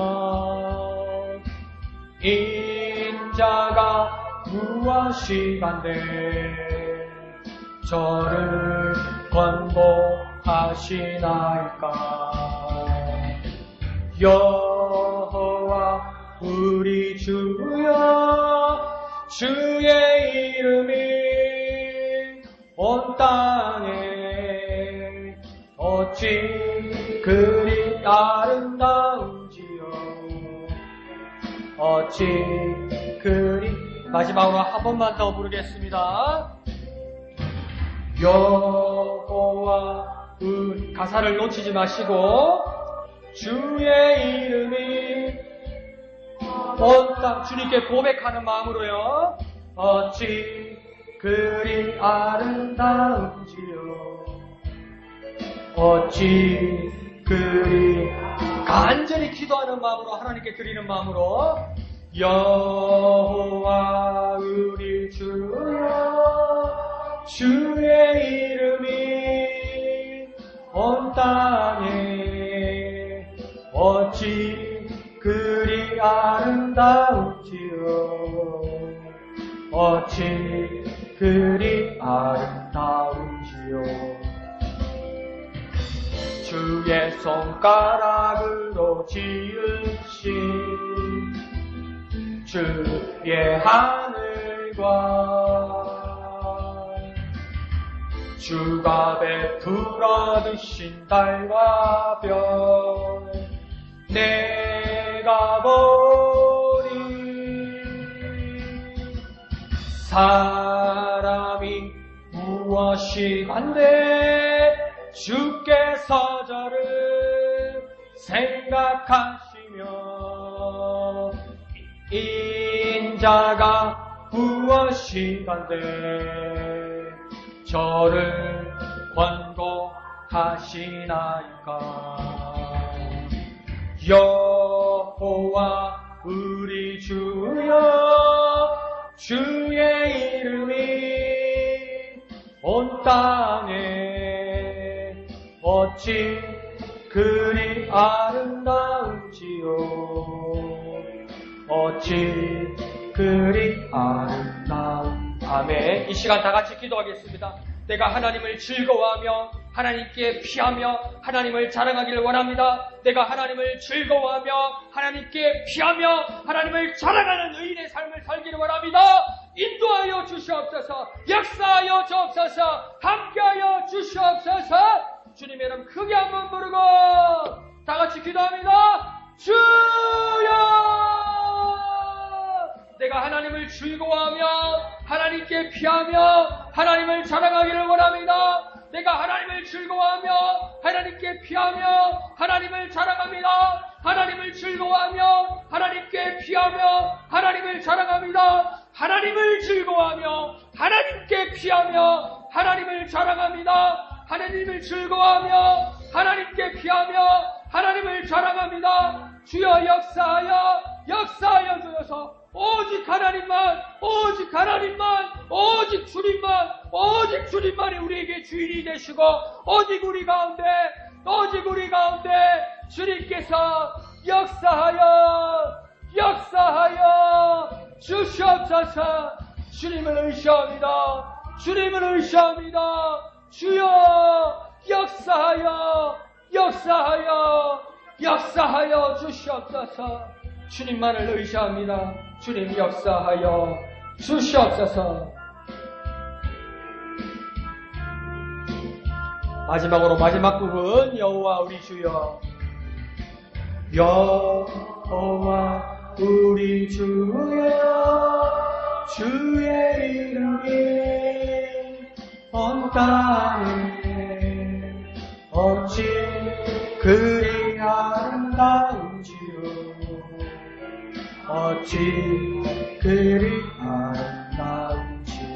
인자가 무엇이간데 저를 권고하시나이까. 여호와 우리 주여, 주의 이름이 온 땅에 어찌 그리 아름다운지요, 어찌 그리. 마지막으로 한 번만 더 부르겠습니다. 여호와 가사를 놓치지 마시고 주의 이름이 온 땅, 주님께 고백하는 마음으로요. 어찌 그리 아름다운지요, 어찌 그리. 간절히 기도하는 마음으로, 하나님께 드리는 마음으로 여호와 우리 주여, 주의 이름이 온 땅에 어찌 그리 아름다운지요, 어찌 그리 아름다운지요. 주의 손가락으로 지으신 주의 하늘과 주가 베풀어 주신 달과 별 내가 보니 사람이 무엇이간데 주께서 저를 생각하시며 인자가 무엇이간데 저를 권고하시나이까. 여호와 우리 주여, 주의 이름이 온 땅에 어찌 그리 아름다운지요, 어찌 그리 아름다운. 아멘. 이 시간 다 같이 기도하겠습니다. 내가 하나님을 즐거워하며 하나님께 피하며 하나님을 자랑하기를 원합니다. 내가 하나님을 즐거워하며 하나님께 피하며 하나님을 자랑하는 의인의 삶을 살기를 원합니다. 인도하여 주시옵소서. 역사하여 주옵소서. 함께하여 주시옵소서. 주님의 이름 크게 한번 부르고 다 같이 기도합니다. 주여! 내가 하나님을 즐거워하며 하나님께 피하며 하나님을 자랑하기를 원합니다. 내가 하나님을 즐거워하며 하나님께 피하며 하나님을 자랑합니다. 하나님을 즐거워하며 하나님께 피하며 하나님을 자랑합니다. 하나님을 즐거워하며 하나님께 피하며 하나님을 자랑합니다. 하나님을 즐거워하며 하나님께 피하며 하나님을 자랑합니다. 주여 역사하여 주셔서 오직 하나님만, 오직 하나님만, 오직 주님만이 우리에게 주인이 되시고 오직 우리 가운데 주님께서 역사하여 주시옵소서. 주님을 의시합니다. 주여 역사하여 주시옵소서. 주님만을 의시합니다. 주님 역사하여 주시옵소서. 마지막으로 마지막 부분 여호와 우리 주여, 여호와 우리 주여, 주의 이름이 온 땅에 어찌 그리 아름다운지요, 어찌 그리 아름다운지요.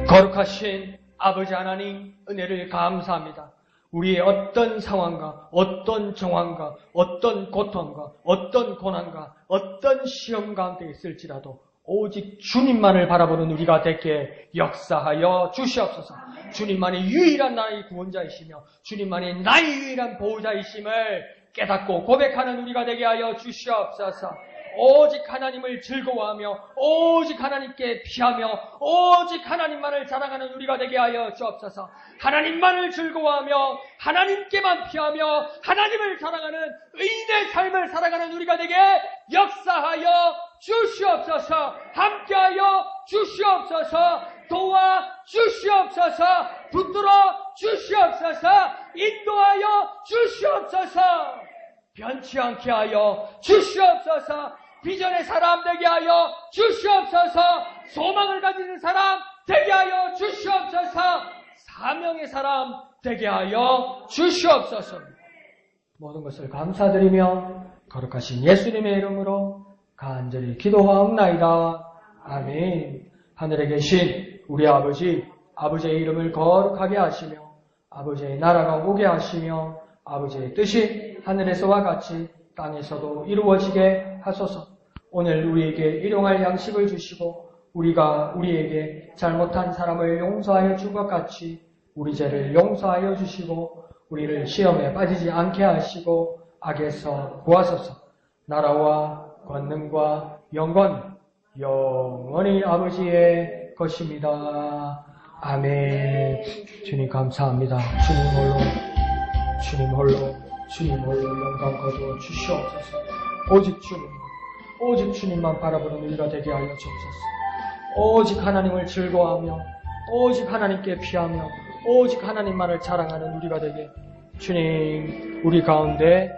거룩하신 아버지 하나님, 은혜를 감사합니다. 우리의 어떤 상황과 어떤 정황과 어떤 고통과 어떤 고난과 어떤 시험 가운데 있을지라도 오직 주님만을 바라보는 우리가 되게 역사하여 주시옵소서. 주님만이 유일한 나의 구원자이시며 주님만이 나의 유일한 보호자이심을 깨닫고 고백하는 우리가 되게 하여 주시옵소서. 오직 하나님을 즐거워하며 오직 하나님께 피하며 오직 하나님만을 자랑하는 우리가 되게 하여 주옵소서. 하나님만을 즐거워하며 하나님께만 피하며 하나님을 자랑하는 의인의 삶을 살아가는 우리가 되게 역사하여 주시옵소서. 함께하여 주시옵소서. 도와 주시옵소서. 붙들어 주시옵소서. 인도하여 주시옵소서. 변치 않게 하여 주시옵소서. 비전의 사람 되게 하여 주시옵소서. 소망을 가지는 사람 되게 하여 주시옵소서. 사명의 사람 되게 하여 주시옵소서. 모든 것을 감사드리며 거룩하신 예수님의 이름으로 간절히 기도하옵나이다. 아멘. 하늘에 계신 우리 아버지, 아버지의 이름을 거룩하게 하시며 아버지의 나라가 오게 하시며 아버지의 뜻이 하늘에서와 같이 땅에서도 이루어지게 하소서. 오늘 우리에게 일용할 양식을 주시고 우리가 우리에게 잘못한 사람을 용서하여 준 것 같이 우리 죄를 용서하여 주시고 우리를 시험에 빠지지 않게 하시고 악에서 구하소서. 나라와 권능과 영광 영원히 아버지의 것입니다. 아멘. 주님 감사합니다. 주님 홀로 영광 거두어 주시옵소서. 오직 주님만 바라보는 우리가 되게 하여 주옵소서. 오직 하나님을 즐거워하며 오직 하나님께 피하며 오직 하나님만을 자랑하는 우리가 되게 주님 우리 가운데